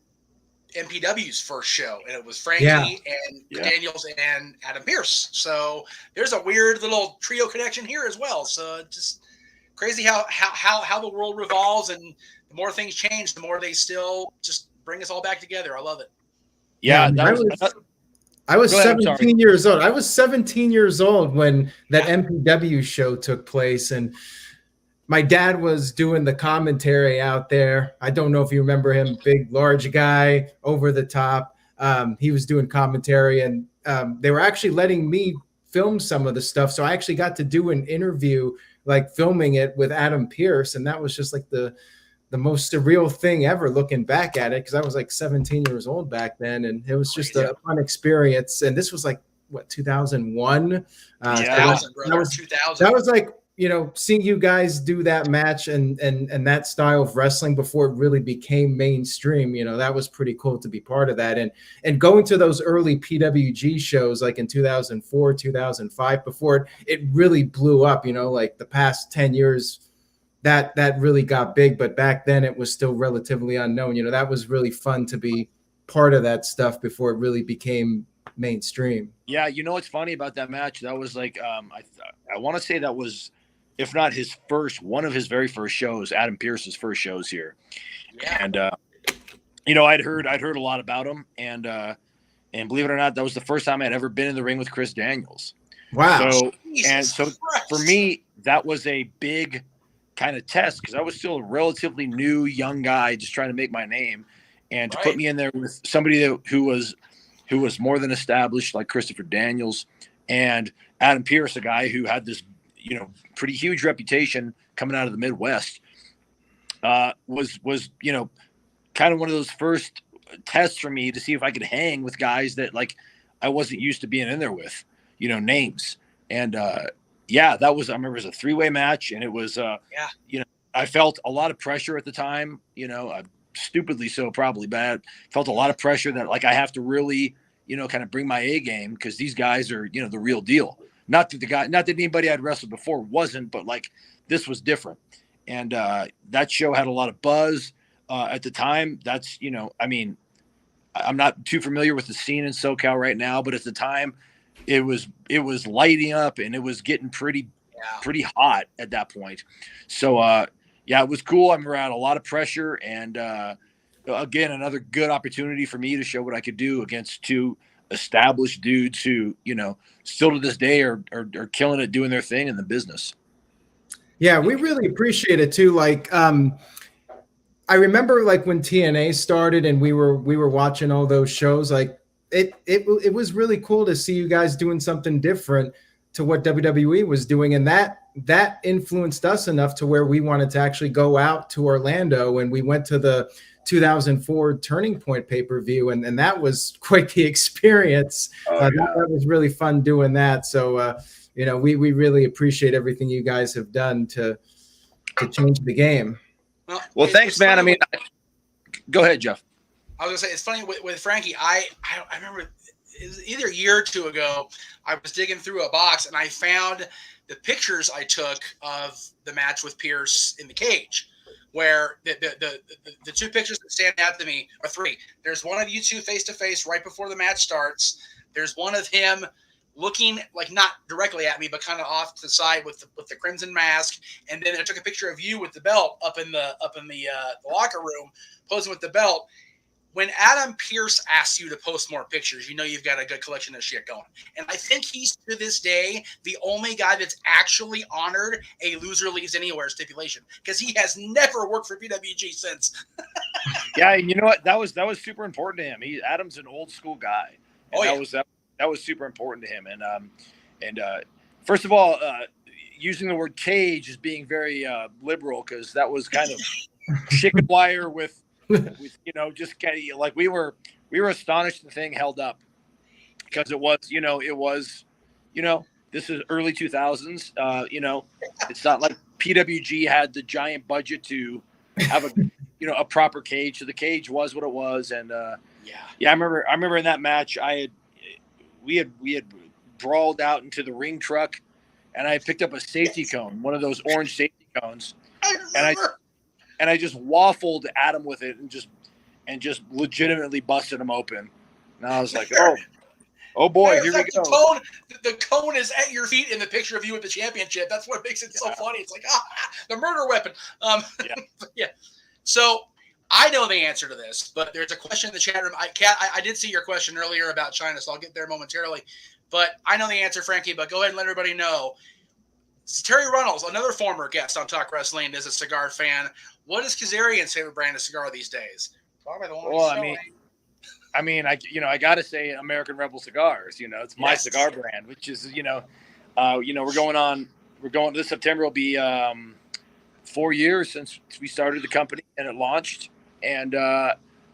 MPW's first show, and it was Frankie and Daniels and Adam Pearce. So there's a weird little trio connection here as well. So just crazy how the world revolves, and the more things change, the more they still just bring us all back together. I love it. Yeah, I was 17 years old. I was 17 years old when that MPW show took place, and my dad was doing the commentary out there. I don't know if you remember him, big, large guy, over the top. He was doing commentary, and they were actually letting me film some of the stuff. So I actually got to do an interview, like filming it with Adam Pearce. And that was just like the most surreal thing ever, looking back at it, because I was like 17 years old back then. And it was just a fun experience. And this was like, what, 2001? 2000, brother, 2000. That was like, you know, seeing you guys do that match and that style of wrestling before it really became mainstream, you know, that was pretty cool to be part of that. And going to those early PWG shows, like in 2004, 2005, before it really blew up, you know, like the past 10 years, that really got big. But back then it was still relatively unknown. You know, that was really fun to be part of that stuff before it really became mainstream. Yeah, you know what's funny about that match? That was like, I want to say that was, if not his first, one of his very first shows, Adam Pearce's first shows here. Yeah. And you know, I'd heard a lot about him, and believe it or not, that was the first time I'd ever been in the ring with Chris Daniels. Wow. So for me, that was a big kind of test, because I was still a relatively new young guy just trying to make my name, and to put me in there with somebody who was more than established, like Christopher Daniels, and Adam Pearce, a guy who had this, you know, pretty huge reputation coming out of the Midwest, was, you know, kind of one of those first tests for me to see if I could hang with guys that, like, I wasn't used to being in there with, you know, names. And that was, I remember it was a 3-way match, and it was, you know, I felt a lot of pressure at the time, you know, stupidly so, probably bad. Felt a lot of pressure that, like, I have to really, you know, kind of bring my A game, because these guys are, you know, the real deal. Not that anybody I'd wrestled before wasn't, but like, this was different. And that show had a lot of buzz at the time. That's, you know, I mean, I'm not too familiar with the scene in SoCal right now, but at the time it was lighting up, and it was getting pretty pretty hot at that point. So, yeah, it was cool. I remember I had a lot of pressure, and again, another good opportunity for me to show what I could do against two established dudes who, still to this day are killing it, doing their thing in the business. Yeah, we really appreciate it too. Like, I remember like when TNA started and we were watching all those shows, like it was really cool to see you guys doing something different to what WWE was doing. And that influenced us enough to where we wanted to actually go out to Orlando, and we went to the 2004 Turning Point pay-per-view, and that was quite the experience. That was really fun doing that. So, we really appreciate everything you guys have done to change the game. Well, thanks, man. I mean, go ahead, Jeff. I was gonna say, it's funny with Frankie. I remember it was either a year or two ago. I was digging through a box and I found the pictures I took of the match with Pierce in the cage, where the two pictures that stand out to me are three. There's one of you two face to face right before the match starts. There's one of him looking like not directly at me, but kind of off to the side with the crimson mask. And then I took a picture of you with the belt up in the locker room, posing with the belt. When Adam Pearce asks you to post more pictures, you've got a good collection of shit going. And I think he's, to this day, the only guy that's actually honored a loser leaves anywhere stipulation, because he has never worked for PWG since. Yeah, and you know what? That was super important to him. Adam's an old school guy. That was super important to him. And first of all, using the word cage is being very liberal, because that was kind of chicken wire with just getting, like, we were astonished the thing held up, because it was this is early 2000s. It's not like PWG had the giant budget to have a proper cage. So the cage was what it was. And I remember in that match we had brawled out into the ring truck, and I picked up a safety cone, one of those orange safety cones, and I just waffled Adam with it and just legitimately busted him open. And I was like, oh boy, here we go. The cone is at your feet in the picture of you at the championship. That's what makes it so funny. It's like, the murder weapon. Yeah. So I know the answer to this, but there's a question in the chat room. I did see your question earlier about China, so I'll get there momentarily. But I know the answer, Frankie, but go ahead and let everybody know. Terry Runnels, another former guest on Talk Wrestling, is a cigar fan. What is Kazarian's favorite brand of cigar these days? Probably the one. Well, I got to say American Rebel Cigars. It's my cigar brand, which is, we're going this September will be 4 years since we started the company and it launched, and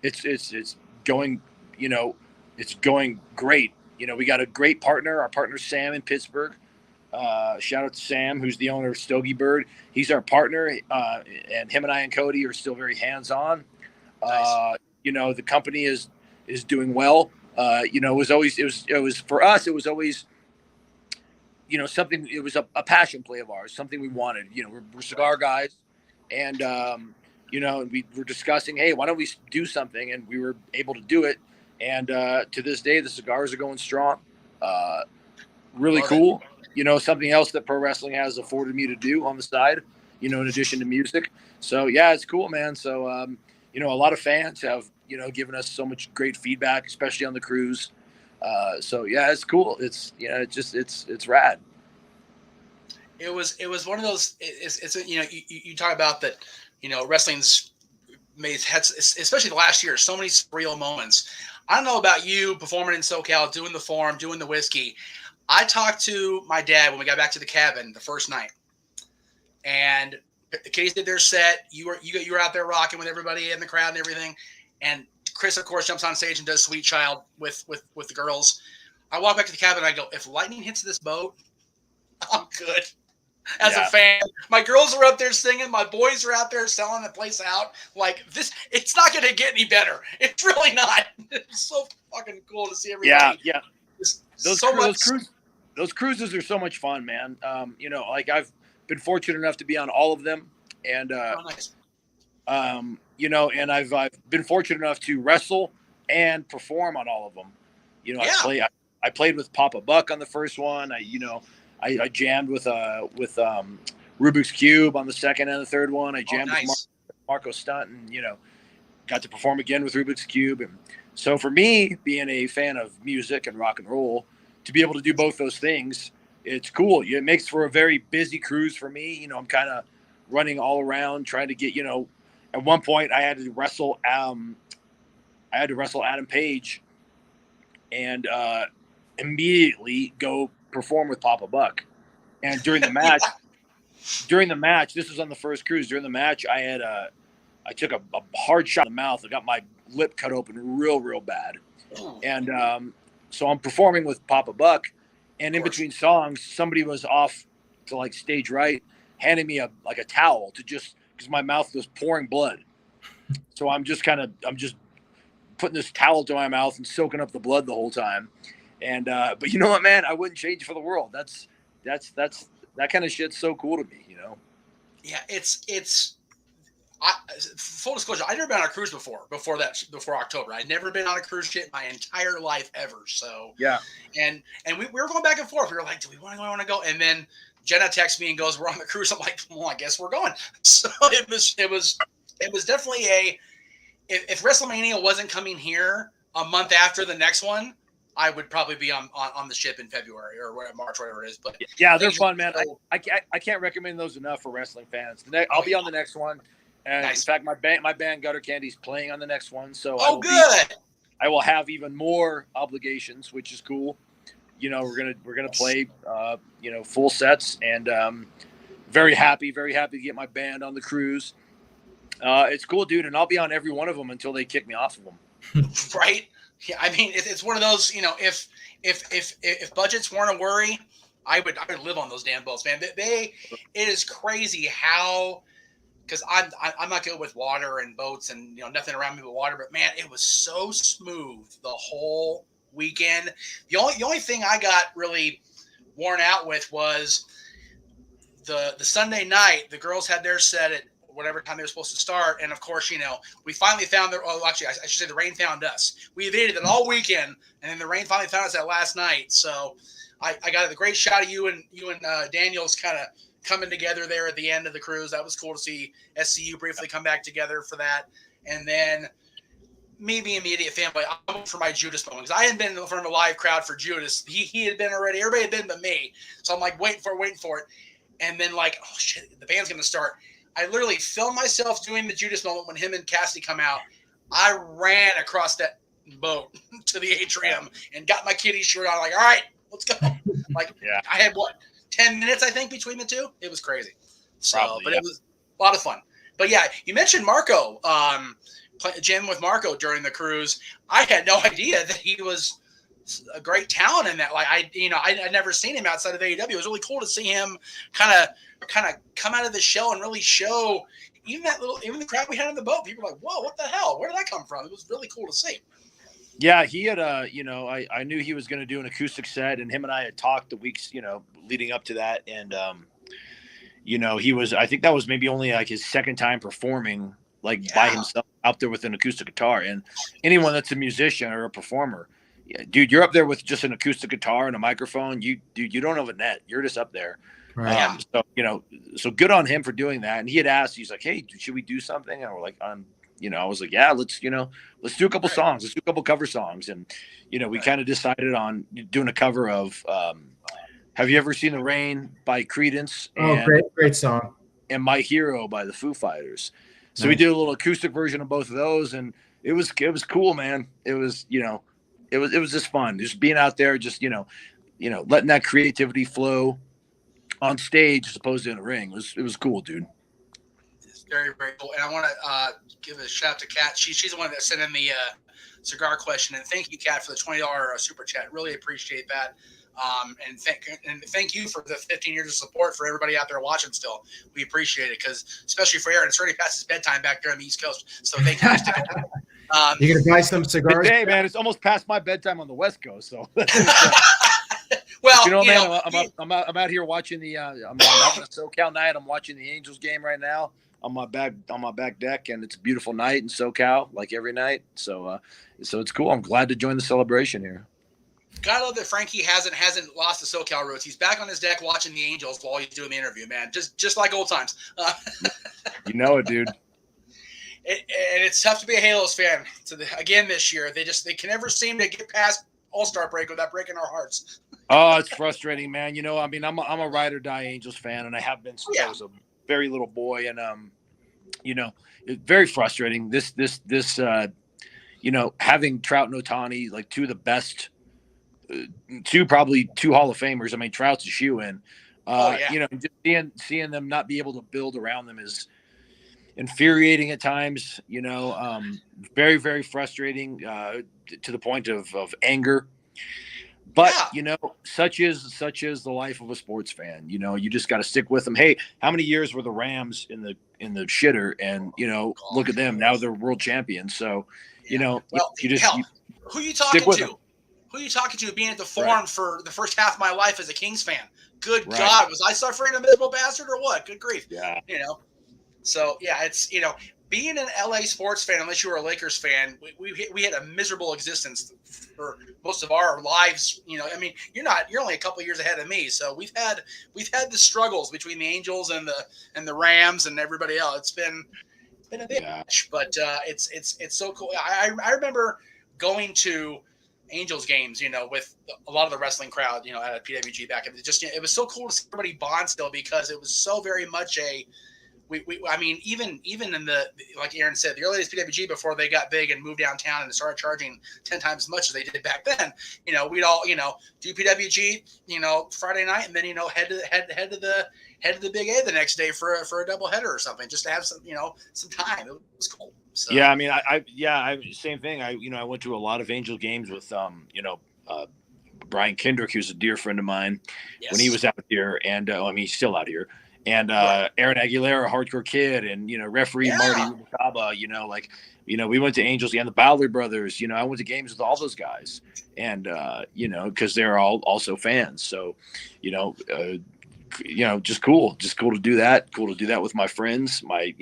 it's going, it's going great. We got a great partner. Our partner Sam in Pittsburgh. Shout out to Sam, who's the owner of Stogie Bird. He's our partner, and him and I and Cody are still very hands-on. Nice. The company is doing well. It was for us. It was always, something. It was a passion play of ours, something we wanted. We're cigar guys, and we were discussing, hey, why don't we do something? And we were able to do it. And to this day, the cigars are going strong. Really cool. Something else that pro wrestling has afforded me to do on the side, in addition to music. So yeah, it's cool, man. So, a lot of fans have, given us so much great feedback, especially on the cruise. So yeah, it's cool. It's, it's rad. It was one of those, you talk about that, wrestling's had, especially the last year, so many surreal moments. I don't know about you performing in SoCal, doing the Forum, doing the whiskey. I talked to my dad when we got back to the cabin the first night, and the Kitties did their set. You were out there rocking with everybody in the crowd and everything. And Chris, of course, jumps on stage and does Sweet Child with the girls. I walk back to the cabin and I go, if lightning hits this boat, I'm good. As a fan, my girls are up there singing. My boys are out there selling the place out. Like this, it's not going to get any better. It's really not. It's so fucking cool to see everybody. Yeah. Those cruises are so much fun, man. I've been fortunate enough to be on all of them, and nice. And I've been fortunate enough to wrestle and perform on all of them. I played with Papa Buck on the first one. I jammed with Rubik's Cube on the second and the third one. I jammed with Marco Stunt, and got to perform again with Rubik's Cube. And so for me, being a fan of music and rock and roll, to be able to do both those things, it's cool. It makes for a very busy cruise for me. I'm kind of running all around trying to get, at one point I had to wrestle Adam Page and immediately go perform with Papa Buck. And during the match, this was on the first cruise. During the match, I took a hard shot in the mouth. I got my lip cut open real, real bad. And so I'm performing with Papa Buck, and in between songs, somebody was off to like stage right, handing me a towel to just because my mouth was pouring blood. So I'm just putting this towel to my mouth and soaking up the blood the whole time. And but you know what, man? I wouldn't change it for the world. That kind of shit's so cool to me, Yeah, it's. Full disclosure, I'd never been on a cruise before October. I'd never been on a cruise ship my entire life ever. So yeah, and we were going back and forth. We were like, do we want to go? And then Jenna texts me and goes, we're on the cruise. I'm like, well, I guess we're going. So it was definitely if WrestleMania wasn't coming here a month after the next one, I would probably be on the ship in February or March, whatever it is. But yeah, they're fun, man. I can't recommend those enough for wrestling fans. I'll be on the next one. And in fact, my band Gutter Candy's playing on the next one, so I will have even more obligations, which is cool. We're gonna play full sets, and very happy to get my band on the cruise. It's cool, dude, and I'll be on every one of them until they kick me off of them. Right? Yeah, I mean, it's one of those. If budgets weren't a worry, I would live on those damn boats, man. It is crazy how. Because I'm not good with water and boats and nothing around me but water, but man, it was so smooth the whole weekend. The only thing I got really worn out with was the Sunday night. The girls had their set at whatever time they were supposed to start, and of course, we finally found I should say the rain found us. We evaded it all weekend, and then the rain finally found us that last night. So I got a great shot of you and Daniel's kind of coming together there at the end of the cruise. That was cool to see SCU briefly come back together for that. And then me, immediate family, I went for my Judas moment because I hadn't been in front of a live crowd for Judas. He had been already. Everybody had been but me. So I'm like, waiting for it. And then like, oh shit, the band's going to start. I literally filmed myself doing the Judas moment when him and Cassie come out. I ran across that boat to the atrium and got my kitty shirt on. Like, all right, let's go. Like, yeah. I had 10 minutes, I think, between the two. It was crazy. So, probably, but yeah. It was a lot of fun. But yeah, you mentioned Marco, jamming with Marco during the cruise. I had no idea that he was a great talent in that. Like I'd never seen him outside of AEW. It was really cool to see him kind of come out of the shell and really show even the crowd we had on the boat. People were like, whoa, what the hell? Where did that come from? It was really cool to see. Yeah, he had I knew he was going to do an acoustic set, and him and I had talked the weeks, leading up to that. And, I think that was maybe only like his second time performing by himself out there with an acoustic guitar. And anyone that's a musician or a performer, dude, you're up there with just an acoustic guitar and a microphone. You don't have a net. You're just up there. Right. So good on him for doing that. And he had asked, he's like, hey, should we do something? And we're like, I was like, yeah, let's do a couple songs. Let's do a couple cover songs. And, we kind of decided on doing a cover of, Have You Ever Seen the Rain by Creedence? Oh, great song. And My Hero by the Foo Fighters. So we did a little acoustic version of both of those. And it was cool, man. It was, it was just fun. Just being out there, just, letting that creativity flow on stage as opposed to in the ring. It was cool, dude. Very, very cool. And I want to give a shout out to Kat. She's the one that sent in the cigar question. And thank you, Kat, for the $20 super chat. Really appreciate that. And thank you for the 15 years of support for everybody out there watching still. We appreciate it because, especially for Aaron, it's already past his bedtime back there on the East Coast. So thank you. You're going to buy some cigars? Hey, man, it's almost past my bedtime on the West Coast. So. Well, man, I'm out here watching I'm having a SoCal night. I'm watching the Angels game right now on my back deck, and it's a beautiful night in SoCal, like every night. So it's cool. I'm glad to join the celebration here. Gotta love that Frankie hasn't lost the SoCal roots. He's back on his deck watching the Angels while he's doing the interview, man. Just like old times. You know it, dude. And it's tough to be a Halos fan. Again this year, they can never seem to get past All-Star break without breaking our hearts. Oh, it's frustrating, man. You know, I mean, I'm a ride or die Angels fan, and I have been since I was a very little boy, and you know, it's very frustrating. This you know, having Trout and Ohtani, like two of the best, probably two Hall of Famers. I mean, Trout's a shoe-in. You know, just seeing them not be able to build around them is infuriating at times. You know, very, very frustrating to the point of anger. But you know, such is the life of a sports fan. You know, you just got to stick with them. Hey, how many years were the Rams in the shitter? And you know, look at them now; they're world champions. So, you know, you just who are you talking to? Who are you talking to? Being at the Forum for the first half of my life as a Kings fan. Good God, was I suffering a miserable bastard or what? Good grief. Yeah. You know. So yeah, it's being an LA sports fan, unless you were a Lakers fan, we had a miserable existence for most of our lives. You know, I mean, you're only a couple of years ahead of me, so we've had the struggles between the Angels and the Rams and everybody else. It's been a bitch, but it's so cool. I remember going to Angels games, you know, with a lot of the wrestling crowd, you know, at PWG back. It was so cool to see everybody bond still, because it was so very much I mean, even in the, like Aaron said, the early days PWG, before they got big and moved downtown and started charging 10 times as much as they did back then, you know, we'd all, you know, do PWG, you know, Friday night, and then, you know, head to the Big A the next day for a double header or something, just to have some, you know, some time. It was cool. So. Yeah, I mean, I same thing. I went to a lot of Angel games with you know, Brian Kendrick, who's a dear friend of mine when he was out here, and I mean, he's still out here. And Aaron Aguilera, Hardcore Kid, and, you know, referee Marty Mutaba, you know, like, you know, we went to Angels and the Bowler brothers, you know, I went to games with all those guys, and, you know, because they're all also fans. So, you know, just cool to do that. Cool to do that with my friends, my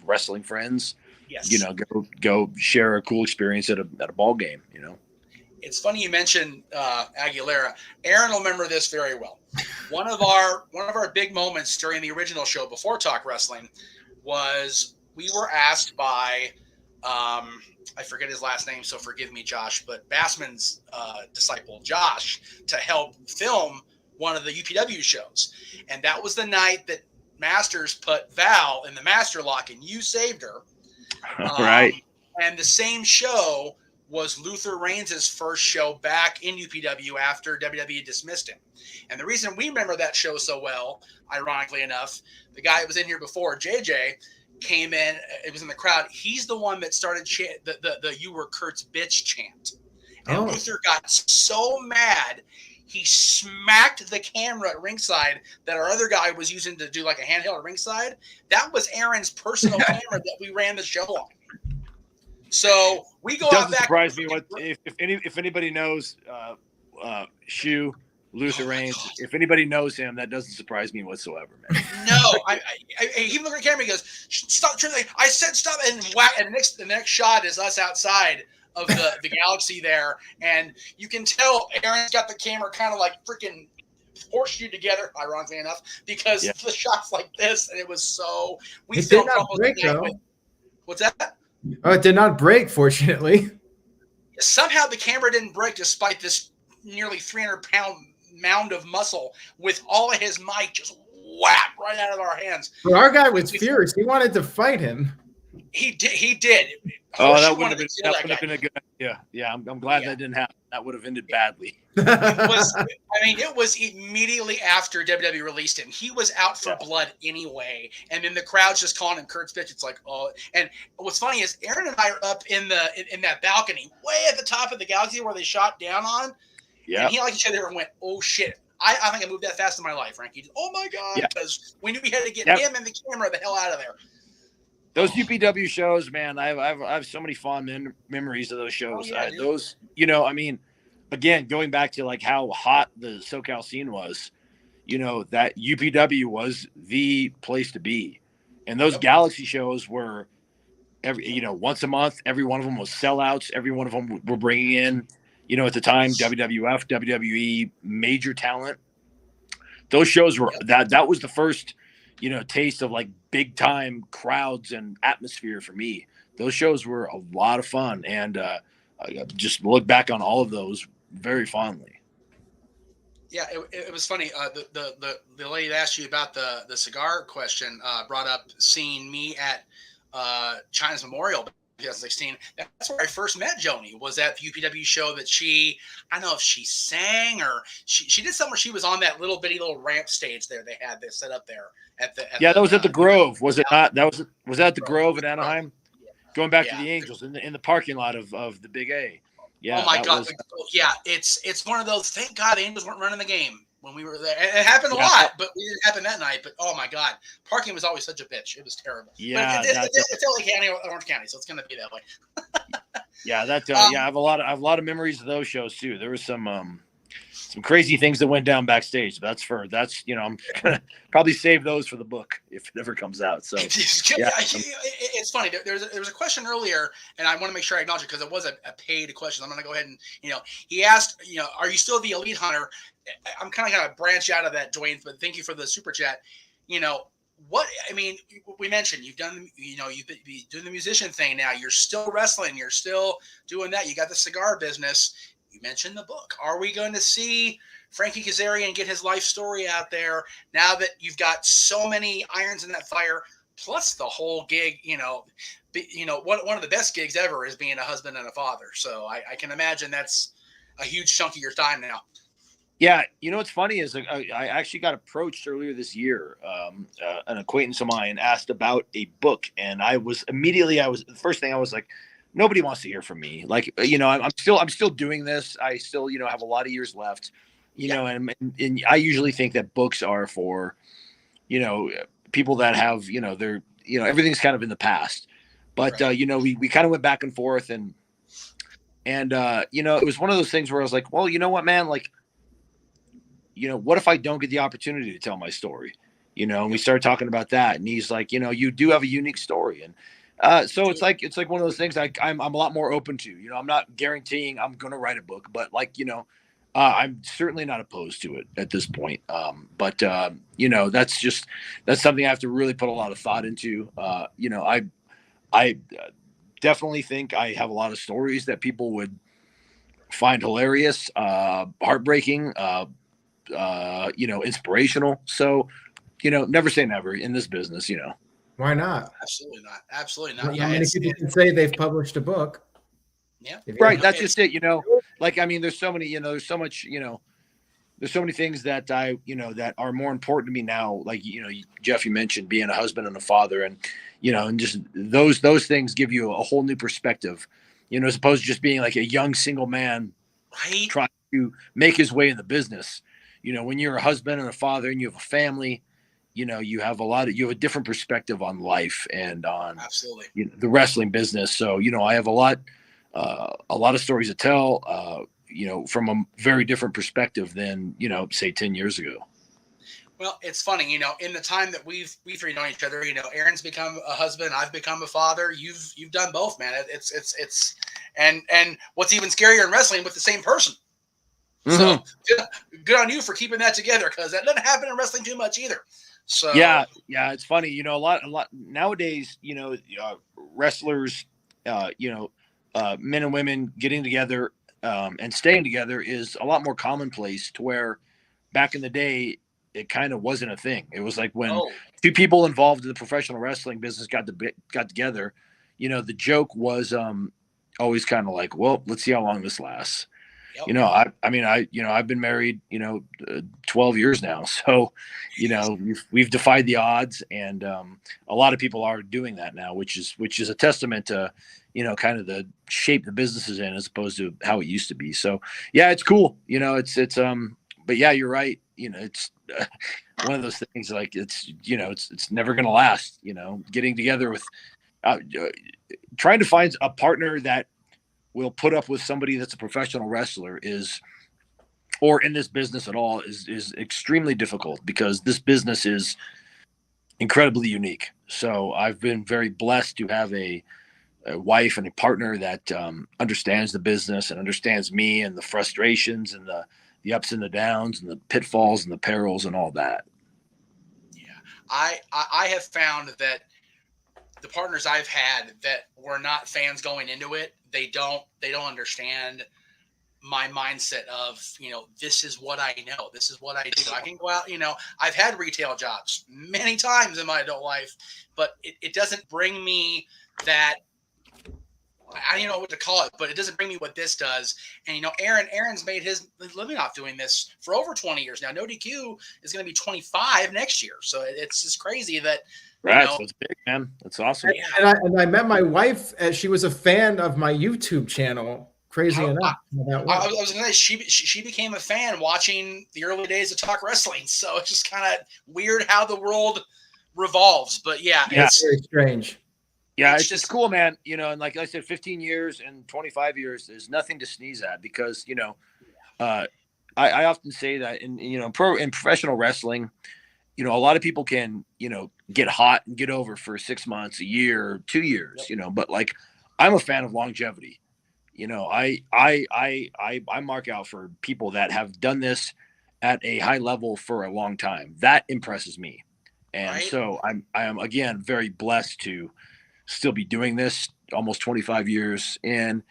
wrestling friends. Yes. You know, go share a cool experience at a ball game, you know. It's funny you mentioned Aguilera. Aaron will remember this very well. One of our big moments during the original show before Talk Wrestling was we were asked by I forget his last name, so forgive me, Josh, but Bassman's disciple Josh, to help film one of the UPW shows, and that was the night that Masters put Val in the Master Lock, and you saved her. Right. And the same show was Luther Reigns' first show back in UPW after WWE dismissed him. And the reason we remember that show so well, ironically enough, the guy that was in here before, JJ, came in, it was in the crowd. He's the one that started the "You were Kurt's bitch" chant. And Luther got so mad, he smacked the camera at ringside that our other guy was using to do like a handheld at ringside. That was Aaron's personal camera that we ran the show on. So we go out back. Doesn't surprise me if anybody knows Shu Luther Reigns. If anybody knows him, that doesn't surprise me whatsoever, man. No, he looked at the camera. He goes, "Stop!" I said, "Stop!" And whack. And the next shot is us outside of the galaxy there, and you can tell Aaron's got the camera kind of like freaking horseshoe together, ironically enough, because the shots like this, and it was so. We did not break, though. What's that? Oh, it did not break, fortunately. Somehow the camera didn't break despite this nearly 300-pound mound of muscle with all of his might just whap right out of our hands. Well, our guy was furious. He wanted to fight him. He did. Oh, that would have been a good idea. Yeah, I'm glad that didn't happen. That would have ended badly. It was immediately after WWE released him. He was out for blood anyway, and then the crowd's just calling him Kurt's bitch. It's like, oh. And what's funny is Aaron and I are up in that balcony, way at the top of the galaxy where they shot down on. Yeah. And he like each other and went, "Oh shit." I think I moved that fast in my life, Frankie. Oh my God, because we knew we had to get him and the camera the hell out of there. Those UPW shows, man, I have so many fond memories of those shows. Those, you know, I mean, again, going back to like how hot the SoCal scene was, you know, that UPW was the place to be. And those Galaxy shows were once a month. Every one of them was sellouts. Every one of them were bringing in, you know, at the time, WWF, WWE, Major Talent. Those shows were that was the first, you know, taste of like big time crowds and atmosphere for me. Those shows were a lot of fun, and I just look back on all of those very fondly. Yeah, it was funny. The lady that asked you about the cigar question brought up seeing me at China's Memorial 2016. That's where I first met Joni. Was at the UPW show that I don't know if she sang or she did something where she was on that little bitty little ramp stage there. They had this set up there at the that was at the Grove, was it not? Was that the Grove at Anaheim? Going back to the Angels in the parking lot of the Big A. Yeah. Oh my God. Yeah. It's one of those. Thank God the Angels weren't running the game when we were there. It happened a lot, but it didn't happen that night. But oh my God, parking was always such a bitch. It was terrible. Yeah. But it's LA County, Orange County, so it's going to be that way. Yeah. I have a lot of memories of those shows too. There was some crazy things that went down backstage. That's you know, I'm gonna probably save those for the book if it ever comes out. So yeah. It's funny. There was a question earlier, and I want to make sure I acknowledge it because it was a paid question. I'm going to go ahead and, you know, he asked, you know, are you still the elite hunter? I'm kind of going to branch out of that, Dwayne, but thank you for the super chat. You know, we mentioned you've been doing the musician thing now. You're still wrestling. You're still doing that. You got the cigar business. You mentioned the book. Are we going to see Frankie Kazarian get his life story out there now that you've got so many irons in that fire, plus the whole gig? You know, one of the best gigs ever is being a husband and a father. So I can imagine that's a huge chunk of your time now. Yeah, you know what's funny is I actually got approached earlier this year. An acquaintance of mine asked about a book, and the first thing I was like, nobody wants to hear from me. Like, you know, I'm still doing this. I still, you know, have a lot of years left, you know, and I usually think that books are for, you know, people that have, you know, everything's kind of in the past. But, right. You know, we kind of went back and forth and you know, it was one of those things where I was like, well, you know what, man, like, you know, what if I don't get the opportunity to tell my story, you know, and we started talking about that. And he's like, you know, you do have a unique story. And, so it's like one of those things I'm a lot more open to, you know, I'm not guaranteeing I'm going to write a book, but like, you know, I'm certainly not opposed to it at this point. But you know, that's something I have to really put a lot of thought into. You know, I definitely think I have a lot of stories that people would find hilarious, heartbreaking, you know, inspirational. So, you know, never say never in this business, you know. Why not? Absolutely not. Absolutely not. How many people can say they've published a book? Yeah. Right. That's just it. You know, like, I mean, there's so many, you know, there's so much, you know, there's so many things that you know, that are more important to me now. Like, you know, Jeff, you mentioned being a husband and a father, and, you know, and just those things give you a whole new perspective, you know, as opposed to just being like a young single man trying to make his way in the business. You know, when you're a husband and a father and you have a family, you know, you have a different perspective on life and on you know, the wrestling business. So, you know, I have a lot of stories to tell, you know, from a very different perspective than, you know, say 10 years ago. Well, it's funny, you know, in the time that we've three known each other, you know, Aaron's become a husband, I've become a father. You've done both, man. It's and what's even scarier in wrestling, with the same person. Mm-hmm. So good on you for keeping that together, because that doesn't happen in wrestling too much either. So yeah, it's funny, you know, a lot nowadays, you know, wrestlers, you know, men and women getting together and staying together is a lot more commonplace, to where back in the day it kind of wasn't a thing. It was like when two people involved in the professional wrestling business got together, you know, the joke was always kind of like, well, let's see how long this lasts. Yep. You know, I've been married, you know, 12 years now. So, you know, we've defied the odds, and a lot of people are doing that now, which is a testament to, you know, kind of the shape the business is in as opposed to how it used to be. So, yeah, it's cool. You know, it's but yeah, you're right. You know, it's one of those things, like, it's, you know, it's never going to last, you know, getting together with, trying to find a partner that will put up with somebody that's a professional wrestler or in this business at all is extremely difficult, because this business is incredibly unique. So I've been very blessed to have a a wife and a partner that understands the business and understands me and the frustrations and the ups and the downs and the pitfalls and the perils and all that. Yeah, I have found that the partners I've had that were not fans going into it, they don't understand my mindset of, this is what I know. This is what I do. I can go out, I've had retail jobs many times in my adult life, but it doesn't bring me that, I don't know what to call it, but it doesn't bring me what this does. And, Aaron's made his living off doing this for over 20 years now. No DQ is going to be 25 next year. So it's just crazy that, Right, so it's big, man. That's awesome. And I met my wife as she was a fan of my YouTube channel. Crazy enough. I was going to say she became a fan watching the early days of Talk Wrestling. So it's just kind of weird how the world revolves. But yeah, it's very strange. Yeah, it's just cool, man. And like I said, 15 years and 25 years, there's nothing to sneeze at because, I often say that in professional wrestling, a lot of people can, get hot and get over for 6 months, a year, 2 years, but like I'm a fan of longevity. I mark out for people that have done this at a high level for a long time. That impresses me. And so I am again very blessed to still be doing this almost 25 years in,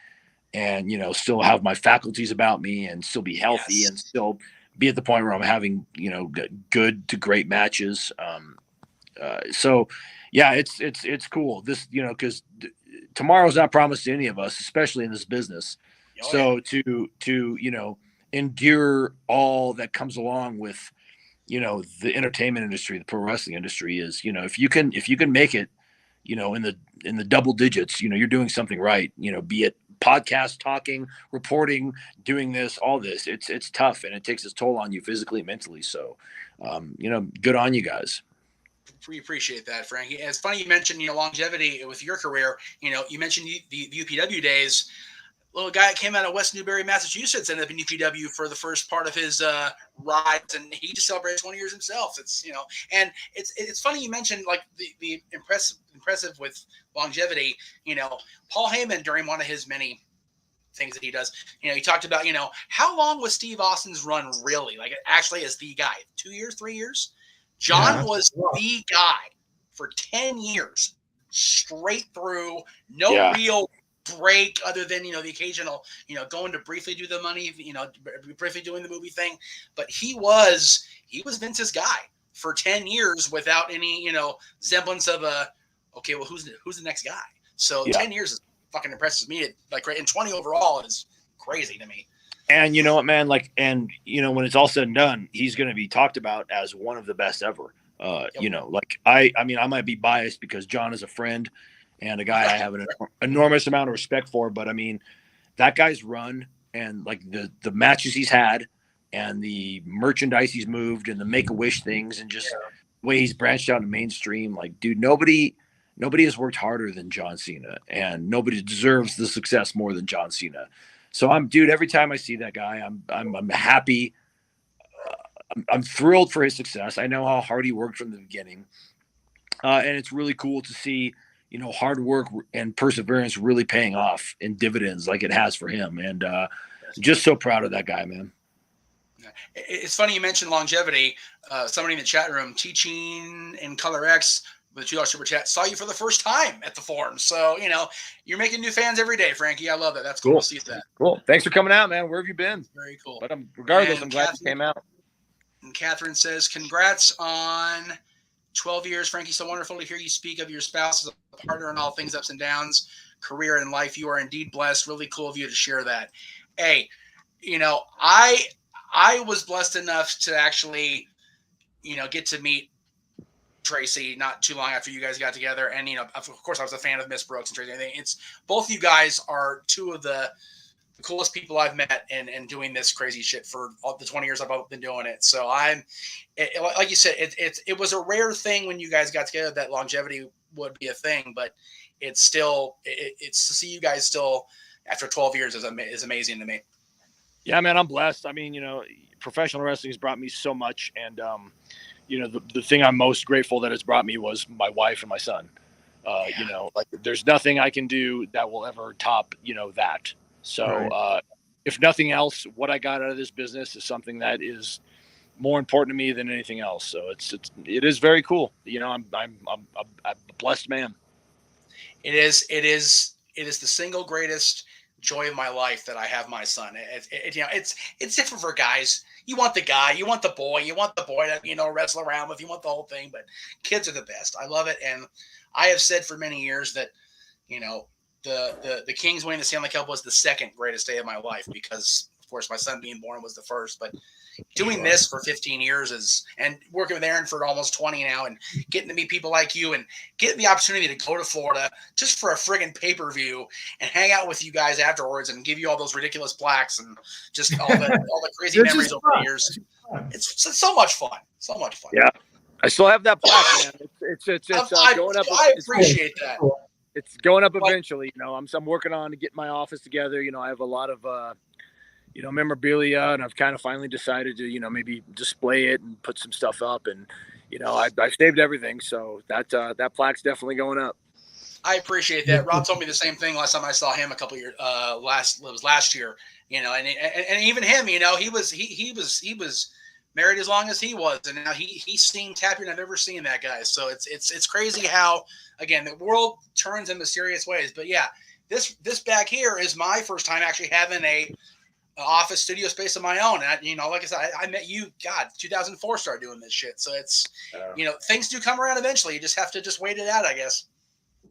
and still have my faculties about me and still be healthy and still be at the point where I'm having good to great matches. So yeah, it's cool. This because tomorrow's not promised to any of us, especially in this business. So to endure all that comes along with the entertainment industry, the pro wrestling industry is if you can make it in the double digits, you're doing something right. Be it podcast, talking, reporting, doing this, all this. It's tough and it takes its toll on you physically and mentally. So, good on you guys. We appreciate that, Frankie. It's funny you mentioned longevity with your career. You mentioned the UPW days. Little guy that came out of West Newbury, Massachusetts, ended up in UPW for the first part of his rides, and he just celebrated 20 years himself. It's and it's funny you mentioned like the impressive with longevity. Paul Heyman, during one of his many things that he does, he talked about how long was Steve Austin's run really, like actually as the guy? 2 years, 3 years? John was the guy for 10 years straight through, no real break other than the occasional going to briefly do the money, briefly doing the movie thing, but he was Vince's guy for 10 years without any semblance of okay, well who's the next guy. So 10 years is fucking impresses me. Like and 20 overall is crazy to me. And you know what, man, like, and when it's all said and done, he's going to be talked about as one of the best ever. Like I mean I might be biased because John is a friend and a guy I have an enormous amount of respect for. But I mean, that guy's run and like the matches he's had and the merchandise he's moved and the Make-A-Wish things and just the way he's branched out in mainstream. Like, dude, nobody has worked harder than John Cena, and nobody deserves the success more than John Cena. So every time I see that guy, I'm happy. I'm thrilled for his success. I know how hard he worked from the beginning. And it's really cool to see, hard work and perseverance really paying off in dividends like it has for him. And just so proud of that guy, man. It's funny you mentioned longevity. Somebody in the chat room, Teaching in Color X with a $2 super chat, saw you for the first time at the forum. So, you're making new fans every day, Frankie. I love that. That's cool to see that. Cool. Thanks for coming out, man. Where have you been? Very cool. But regardless, I'm glad you came out. And Catherine says, congrats on 12 years, Frankie. So wonderful to hear you speak of your spouse as a partner in all things ups and downs, career and life. You are indeed blessed. Really cool of you to share that. Hey, I was blessed enough to actually, get to meet Tracy not too long after you guys got together. And, of course I was a fan of Miss Brooks and Tracy. It's both you guys are two of the coolest people I've met and doing this crazy shit for all the 20 years I've been doing it. So like you said, it was a rare thing when you guys got together that longevity would be a thing, but it's still, it's to see you guys still after 12 years is amazing to me. Yeah, man, I'm blessed. I mean, professional wrestling has brought me so much. And, the thing I'm most grateful that it's brought me was my wife and my son. You know, like there's nothing I can do that will ever top, you know, that. So if nothing else, what I got out of this business is something that is more important to me than anything else. So it is very cool. You know, I'm a blessed man. It is the single greatest joy of my life that I have my son. You know, it's different for guys. You want the guy, you want the boy to, you know, wrestle around with. You want the whole thing, but kids are the best. I love it, and I have said for many years that, you know, the Kings winning the Stanley Cup was the second greatest day of my life because, of course, my son being born was the first. But doing this for 15 years and working with Aaron for almost 20 now, and getting to meet people like you and getting the opportunity to go to Florida just for a friggin' pay-per-view and hang out with you guys afterwards and give you all those ridiculous plaques and just all the crazy memories over the years. It's so much fun. So much fun. Yeah. I still have that plaque, man. It's going up. I appreciate that. It's going up eventually. You know, I'm working on to get my office together. You know, I have a lot of you know, memorabilia, and I've kind of finally decided to, you know, maybe display it and put some stuff up, and you know, I've saved everything, so that plaque's definitely going up. I appreciate that. Rob told me the same thing last time I saw him a couple years last year. You know, and even him, you know, he was married as long as he was, and now he's seen happier than I've ever seen that guy. So it's crazy how, again, the world turns in mysterious ways. But yeah, this back here is my first time actually having a office studio space of my own. And you know, like I said, I met you, 2004 started doing this shit. So it's, you know, things do come around eventually. You just have to wait it out, I guess.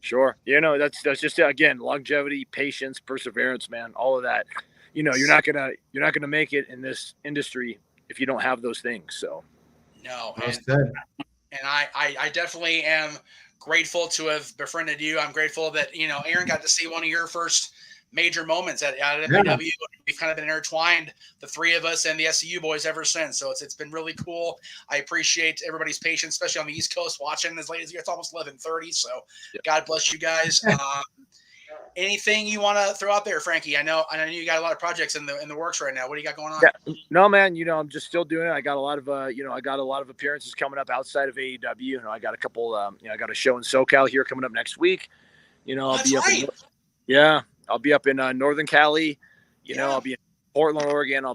Sure. You know, that's just, again, longevity, patience, perseverance, man, all of that. You know, you're not gonna make it in this industry if you don't have those things. So no, and I definitely am grateful to have befriended you. I'm grateful that, you know, Aaron got to see one of your first major moments at FAW. We've kind of been intertwined, the three of us and the SCU boys, ever since. So it's been really cool. I appreciate everybody's patience, especially on the East Coast, watching as late as it's almost 11:30. So God bless you guys. Anything you want to throw out there, Frankie? I know you got a lot of projects in the works right now. What do you got going on? Yeah. No, man, you know, I'm just still doing it. I got a lot of you know, I got a lot of appearances coming up outside of AEW. You know, I got a couple you know, I got a show in SoCal here coming up next week. You know, I'll be up in Northern Cali. You know, I'll be in Portland, Oregon. I'll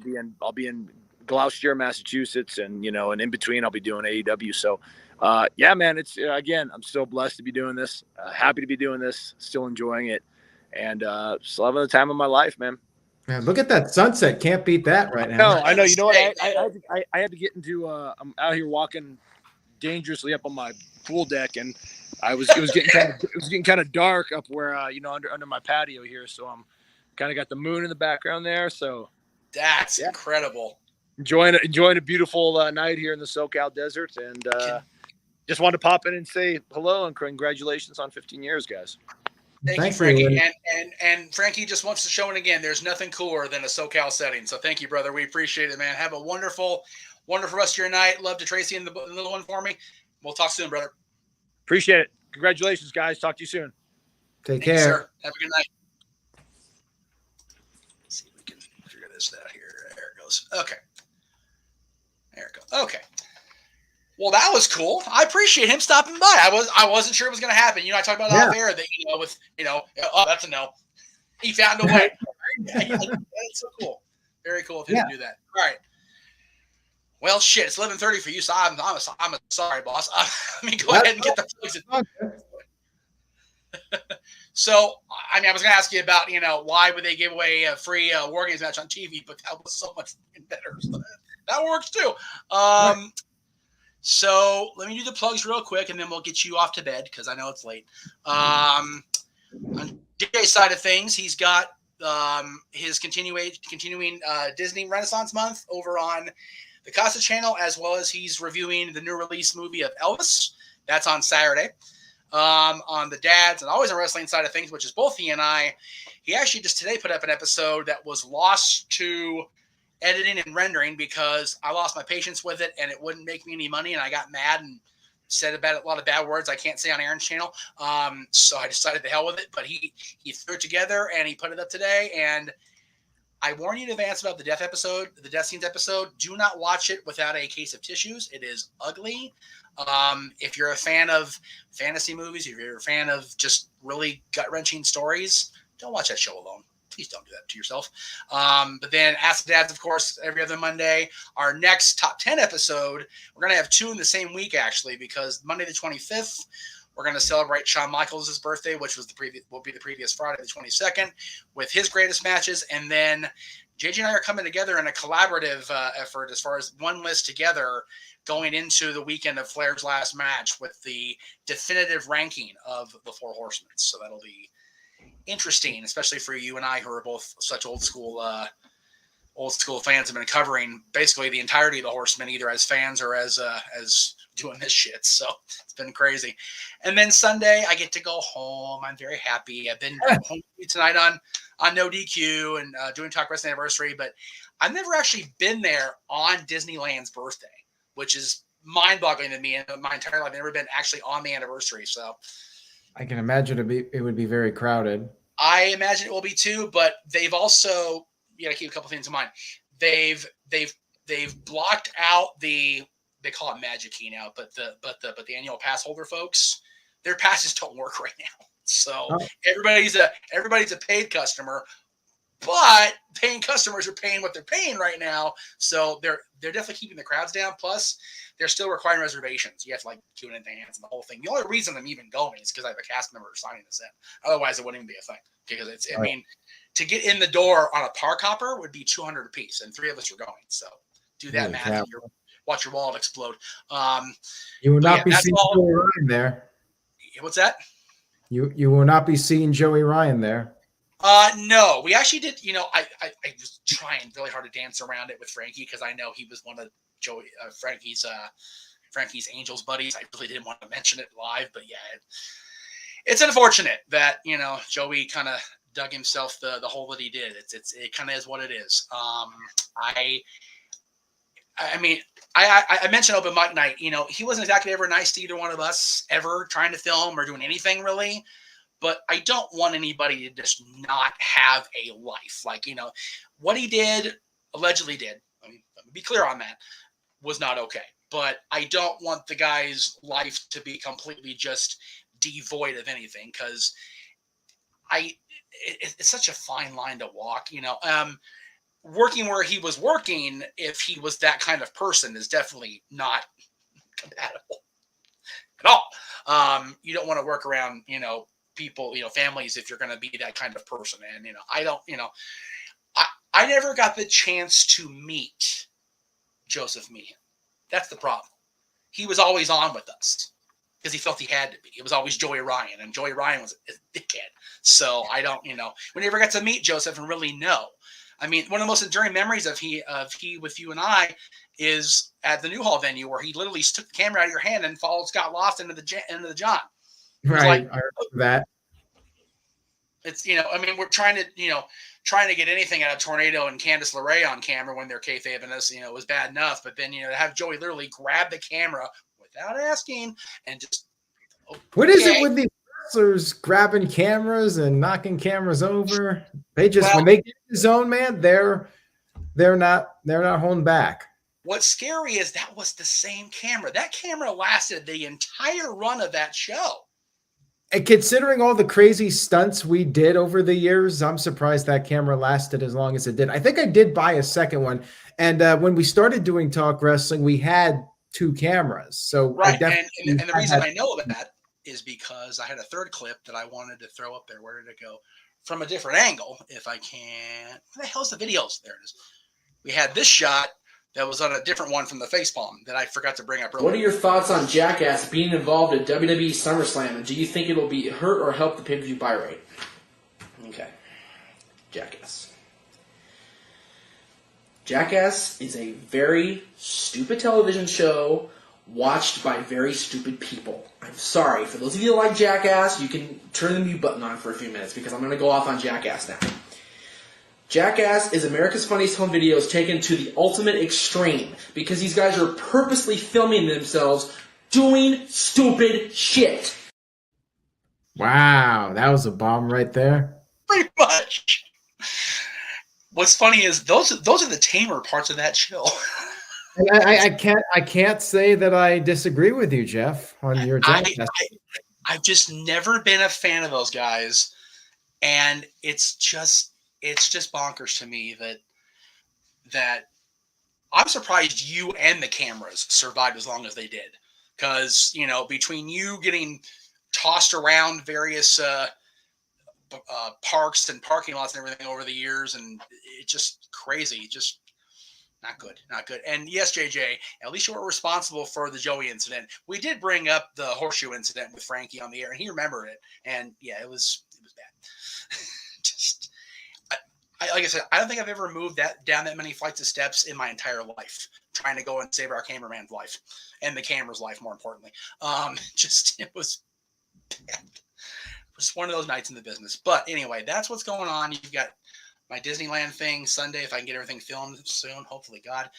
be in Gloucester, Massachusetts, and you know, and in between, I'll be doing AEW. So, yeah, man, it's again, I'm still blessed to be doing this. Happy to be doing this. Still enjoying it, and still having the time of my life, man. Man, look at that sunset! Can't beat that right now. No, I know. You know what? I had to get into. I'm out here walking dangerously up on my pool deck, and it was getting kind of dark up where you know, under my patio here, so I'm kind of got the moon in the background there, so that's incredible. Enjoying a beautiful night here in the SoCal desert, and just wanted to pop in and say hello and congratulations on 15 years, guys. Thank you, Frankie. And Frankie just wants to show it again. There's nothing cooler than a SoCal setting. So thank you, brother. We appreciate it, man. Have a wonderful rest of your night. Love to Tracy and the little one for me. We'll talk soon, brother. Appreciate it. Congratulations, guys. Talk to you soon. Take care. Sir. Have a good night. Let's see if we can figure this out here. There it goes. Okay. There it goes. Okay. Well, that was cool. I appreciate him stopping by. I wasn't sure it was going to happen. You know, I talked about off air that, you know, with, you know, oh, that's a no. He found a way. That's so cool. Very cool of him to do that. All right. Well, shit, it's 11:30 for you, so I'm sorry, boss. Let me go ahead and get the plugs in. So, I mean, I was going to ask you about, you know, why would they give away a free War Games match on TV, but that was so much better. So that works too. So let me do the plugs real quick, and then we'll get you off to bed because I know it's late. On DJ's side of things, he's got his continuing Disney Renaissance Month over on the Casa channel, as well as he's reviewing the new release movie of Elvis. That's on Saturday. On the Dads and Always on Wrestling side of things, which is both he and I, he actually just today put up an episode that was lost to editing and rendering because I lost my patience with it and it wouldn't make me any money, and I got mad and said about a lot of bad words I can't say on Aaron's channel. So I decided to hell with it, but he threw it together and he put it up today, and I warn you in advance about the death scenes episode. Do not watch it without a case of tissues. It is ugly. If you're a fan of fantasy movies, if you're a fan of just really gut-wrenching stories, don't watch that show alone. Please don't do that to yourself. But then Ask the Dads, of course, every other Monday. Our next top 10 episode, we're going to have 2 in the same week, actually, because Monday the 25th, we're going to celebrate Shawn Michaels' birthday, which was will be the previous Friday, the 22nd, with his greatest matches. And then JJ and I are coming together in a collaborative effort as far as one list together going into the weekend of Flair's last match with the definitive ranking of the 4 Horsemen. So that'll be interesting, especially for you and I, who are both such old school fans, have been covering basically the entirety of the Horsemen, either as fans or as doing this shit. So it's been crazy. And then Sunday, I get to go home. I'm very happy. I've been home tonight on No DQ and doing Talk Wrestling Anniversary, but I've never actually been there on Disneyland's birthday, which is mind-boggling to me. In my entire life, I've never been actually on the anniversary. So I can imagine it would be very crowded. I imagine it will be too, but they've also, you got to keep a couple things in mind. They've blocked out they call it Magic Key now, but the annual pass holder folks, their passes don't work right now. So everybody's a paid customer, but paying customers are paying what they're paying right now. So they're definitely keeping the crowds down. Plus, they're still requiring reservations. You have to queue in advance and the whole thing. The only reason I'm even going is because I have a cast member signing this in. Otherwise, it wouldn't even be a thing. Because I mean, to get in the door on a park hopper would be $200 a piece, and 3 of us are going. So do that math. And watch your wallet explode. You will not be seeing Joey Ryan there. What's that? You will not be seeing Joey Ryan there. No, we actually did. I was trying really hard to dance around it with Frankie because I know he was one of Frankie's Angels buddies. I really didn't want to mention it live, but yeah, it's unfortunate that Joey kind of dug himself the hole that he did. It kind of is what it is. I mean, I mentioned open mic night. He wasn't exactly ever nice to either one of us ever trying to film or doing anything really. But I don't want anybody to just not have a life. What he allegedly did, let me be clear on that, was not okay. But I don't want the guy's life to be completely just devoid of anything, because it's such a fine line to walk. Working where he was working, if he was that kind of person, is definitely not compatible at all. You don't want to work around, people, families, if you're going to be that kind of person. And, I never got the chance to meet Joseph Meehan. That's the problem. He was always on with us because he felt he had to be. It was always Joey Ryan, and Joey Ryan was a dickhead. So I don't, we never got to meet Joseph and really know. I mean, one of the most enduring memories of he with you and I is at the Newhall venue, where he literally took the camera out of your hand and followed Scott Loft into the John. Right, I remember that. It's we're trying to get anything out of Tornado and Candice LeRae on camera when they're kayfabing us. It was bad enough, but then to have Joey literally grab the camera without asking and just. Okay. What is it with these wrestlers grabbing cameras and knocking cameras over? They just when they get in the zone, man, they're not holding back. What's scary is that was the same camera. That camera lasted the entire run of that show. And considering all the crazy stunts we did over the years, I'm surprised that camera lasted as long as it did. I think I did buy a second one. And when we started doing Talk Wrestling, we had 2 cameras. So right, and the reason I know that is because I had a third clip that I wanted to throw up there. Where did it go? From a different angle, if I can. Where the hell's the videos? There it is. We had this shot that was on a different one from the facepalm that I forgot to bring up earlier. What are your thoughts on Jackass being involved in WWE SummerSlam, and do you think it'll be hurt or help the pay-per-view buy rate? Okay. Jackass. Jackass is a very stupid television show watched by very stupid people. I'm sorry. For those of you that like Jackass, you can turn the mute button on for a few minutes because I'm going to go off on Jackass now. Jackass is America's Funniest Home Videos taken to the ultimate extreme because these guys are purposely filming themselves doing stupid shit. Wow, that was a bomb right there. Pretty much. What's funny is those are the tamer parts of that show. I can't say that I disagree with you, Jeff, on your jackass. I've just never been a fan of those guys, and it's just bonkers to me that I'm surprised you and the cameras survived as long as they did, because between you getting tossed around various parks and parking lots and everything over the years, and it's just crazy, just not good. And yes, JJ, at least you were responsible for the Joey incident. We did bring up the horseshoe incident with Frankie on the air, and he remembered it. And yeah, it was bad. Just like I said, I don't think I've ever moved down that many flights of steps in my entire life, trying to go and save our cameraman's life and the camera's life, more importantly. It was bad. It was one of those nights in the business. But anyway, that's what's going on. You've got my Disneyland thing Sunday, if I can get everything filmed soon, hopefully, God.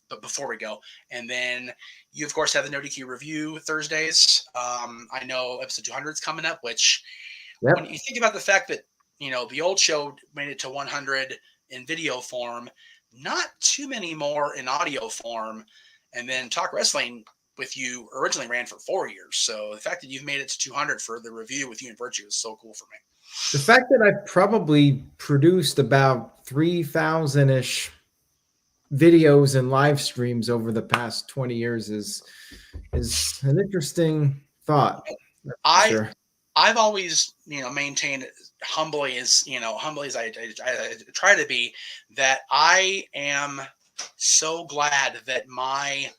But before we go, and then you, of course, have the No DQ review Thursdays. I know episode 200 is coming up, which when you think about the fact that, the old show made it to 100 in video form, not too many more in audio form, and then Talk Wrestling with you originally ran for 4 years. So the fact that you've made it to 200 for the review with you and Virtue is so cool for me. The fact that I've probably produced about 3,000-ish videos and live streams over the past 20 years is an interesting thought. I've always, maintained humbly as I try to be, that I am so glad that my,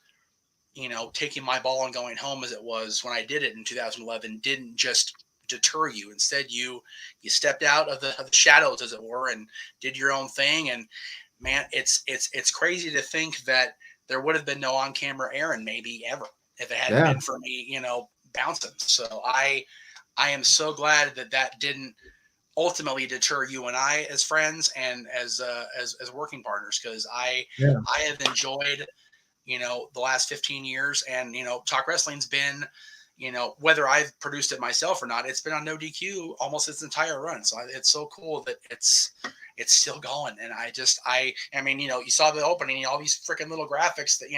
taking my ball and going home as it was when I did it in 2011 didn't just deter you. Instead, you stepped out of the shadows, as it were, and did your own thing. And man, it's crazy to think that there would have been no on-camera Aaron maybe ever if it hadn't been for me, bouncing. So I am so glad that didn't ultimately deter you and I as friends and as working partners, because I have enjoyed, the last 15 years, and, Talk Wrestling's been, whether I've produced it myself or not, it's been on No DQ almost its entire run. So it's so cool that it's still going. And I mean, you saw the opening, all these freaking little graphics that,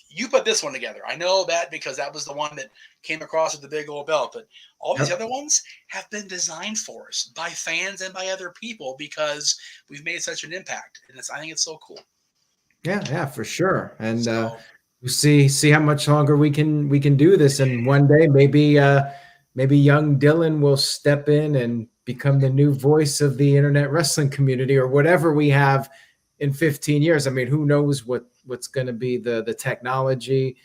you put this one together. I know that because that was the one that came across with the big old belt, but all these other ones have been designed for us by fans and by other people because we've made such an impact. And I think it's so cool. Yeah, for sure. And we'll see how much longer we can do this. And one day maybe young Dylan will step in and become the new voice of the internet wrestling community, or whatever we have in 15 years. I mean, who knows what's going to be the technology?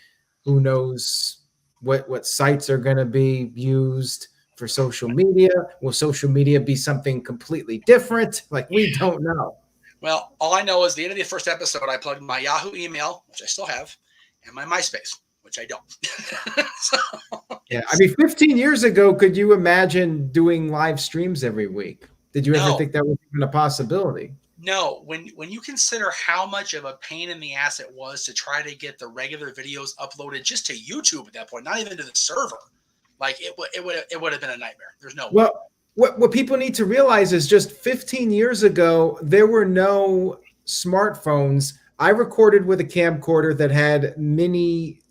Who knows what sites are going to be used for social media? Will social media be something completely different? Like, we don't know. Well, all I know is the end of the first episode, I plugged my Yahoo email, which I still have, and my MySpace, which I don't. Yeah, I mean, 15 years ago, could you imagine doing live streams every week? Did you ever think that was even a possibility? No. When you consider how much of a pain in the ass it was to try to get the regular videos uploaded just to YouTube at that point, not even to the server, like it would have been a nightmare. There's no way. What people need to realize is just 15 years ago, there were no smartphones. I recorded with a camcorder that had mini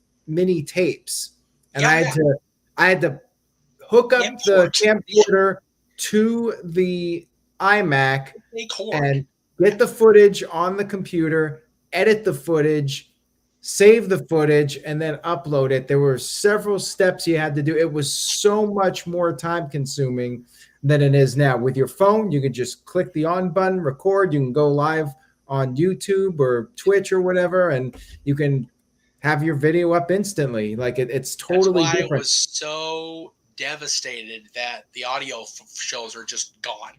tapes, and I had to hook up the camcorder to the iMac and get the footage on the computer, edit the footage, save the footage, and then upload it. There were several steps you had to do. It was so much more time consuming than it is now. With your phone, you could just click the on button, record. You can go live on YouTube or Twitch or whatever, and you can have your video up instantly. Like it's totally different. I was so devastated that the audio shows are just gone.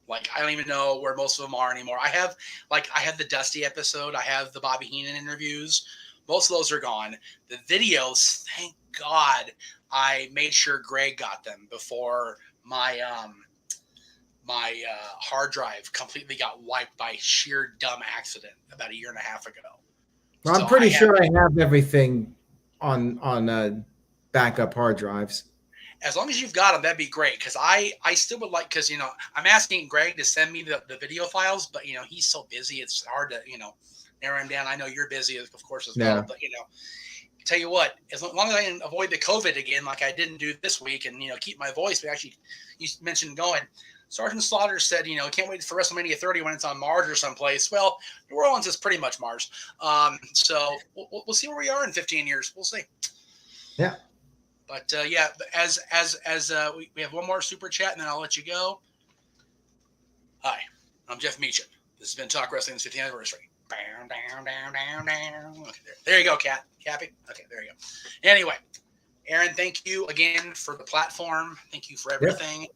Like, I don't even know where most of them are anymore. I have the Dusty episode. I have the Bobby Heenan interviews. Most of those are gone. The videos, thank God, I made sure Greg got them before my hard drive completely got wiped by sheer dumb accident about a year and a half ago. Well, I'm pretty sure I have everything on backup hard drives. As long as you've got them, that'd be great. Because I still would like, because, I'm asking Greg to send me the video files, but, he's so busy. It's hard to, narrow him down. I know you're busy, of course, as Yeah. well. But tell you what, as long as I can avoid the COVID again, like I didn't do this week, and keep my voice. But actually, you mentioned going. Sergeant Slaughter said, can't wait for WrestleMania 30 when it's on Mars or someplace. Well, New Orleans is pretty much Mars. So we'll see where we are in 15 years. We'll see. Yeah. But as we have one more super chat, and then I'll let you go. Hi, I'm Jeff Meacham. This has been Talk Wrestling's 50th anniversary. Okay, there you go, Cappy. Okay, there you go. Anyway, Aaron, thank you again for the platform. Thank you for everything.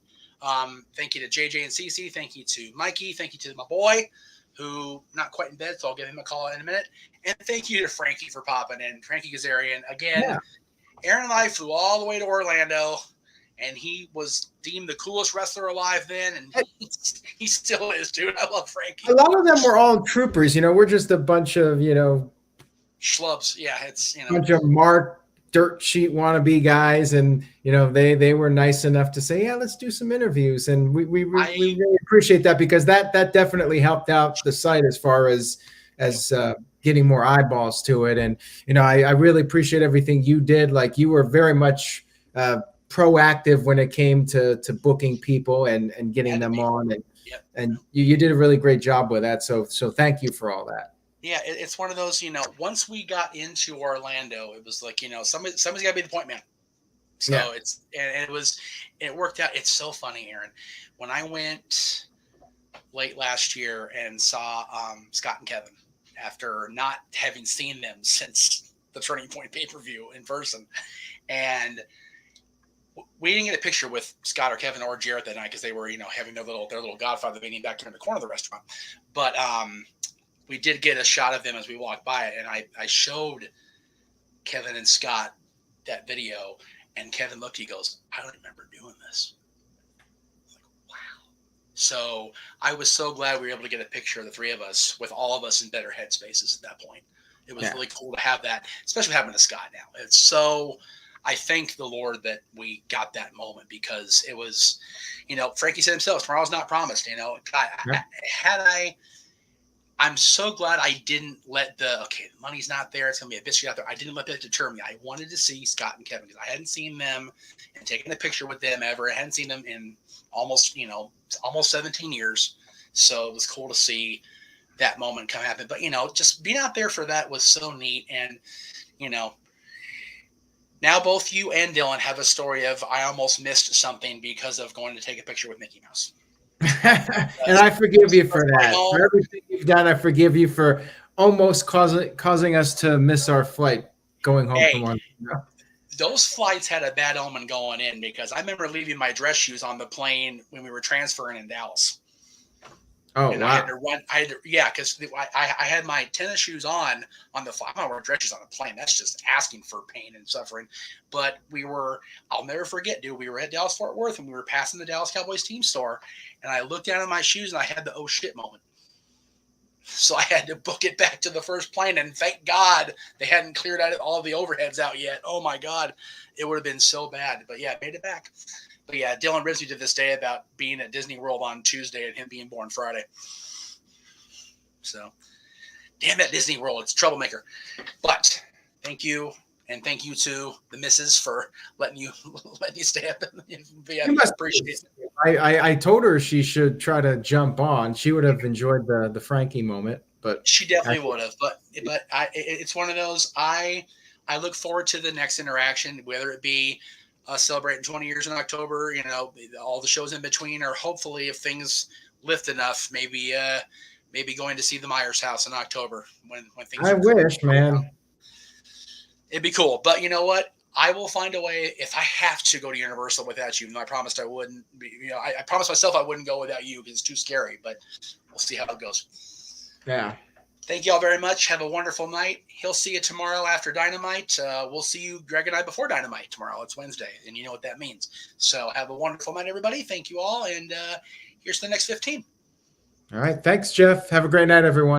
Thank you to JJ and Cece. Thank you to Mikey. Thank you to my boy, who not quite in bed, so I'll give him a call in a minute. And thank you to Frankie for popping in. Frankie Kazarian. Again, Aaron and I flew all the way to Orlando, and he was deemed the coolest wrestler alive then, and he still is, dude. I love Frankie. A lot of them were all troopers. We're just a bunch of, schlubs. Yeah, it's, bunch of Mark dirt sheet wannabe guys, and they were nice enough to say, yeah, let's do some interviews, and we really appreciate that, because that definitely helped out the site as far as getting more eyeballs to it. And I really appreciate everything you did. Like, you were very much proactive when it came to booking people and getting them on, and you did a really great job with that, so thank you for all that. Yeah, it's one of those, once we got into Orlando, it was like, somebody's got to be the point man. So it worked out. It's so funny, Aaron. When I went late last year and saw Scott and Kevin, after not having seen them since the Turning Point pay-per-view in person, and we didn't get a picture with Scott or Kevin or Jarrett that night because they were, having their little Godfather meeting back there in the corner of the restaurant. But we did get a shot of them as we walked by it, and I showed Kevin and Scott that video, and Kevin looked, he goes, I don't remember doing this. I was like, wow. So I was so glad we were able to get a picture of the three of us, with all of us in better headspaces at that point. It was really cool to have that, especially having to Scott now. It's so, I thank the Lord that we got that moment, because it was, Frankie said himself, tomorrow's not promised. I'm so glad I didn't let the money's not there, it's going to be a bitch out there. I didn't let that deter me. I wanted to see Scott and Kevin, because I hadn't seen them and taken a picture with them ever. I hadn't seen them in almost 17 years. So it was cool to see that moment come happen. But, just being out there for that was so neat. And, now both you and Dylan have a story of, I almost missed something because of going to take a picture with Mickey Mouse. And I forgive you for that. For everything you've done, I forgive you for almost causing us to miss our flight going home from Orlando. Those flights had a bad omen going in, because I remember leaving my dress shoes on the plane when we were transferring in Dallas. Oh, and wow. Because I had my tennis shoes on the flight. I'm not wearing dress shoes on the plane. That's just asking for pain and suffering. But I'll never forget, dude, we were at Dallas Fort Worth, and we were passing the Dallas Cowboys team store, and I looked down at my shoes, and I had the oh shit moment. So I had to book it back to the first plane, and thank God they hadn't cleared out all the overheads out yet. Oh my God, it would have been so bad. But yeah, made it back. But yeah, Dylan Rizzi did this day about being at Disney World on Tuesday and him being born Friday. So, damn that Disney World, it's a troublemaker. But thank you, and thank you to the missus for letting you stay up. You must appreciate it. I told her she should try to jump on. She would have enjoyed the Frankie moment, but she definitely would have. But it's one of those. I look forward to the next interaction, whether it be celebrating 20 years in October, all the shows in between, or hopefully if things lift enough, maybe going to see the Myers house in October when things. I wish, man. It'd be cool. But you know what? I will find a way if I have to go to Universal without you. And I promised I wouldn't be, I promised myself I wouldn't go without you because it's too scary, but we'll see how it goes. Yeah. Thank you all very much. Have a wonderful night. He'll see you tomorrow after Dynamite. We'll see you, Greg and I, before Dynamite tomorrow. It's Wednesday, and you know what that means. So have a wonderful night, everybody. Thank you all, and here's the next 15. All right. Thanks, Jeff. Have a great night, everyone.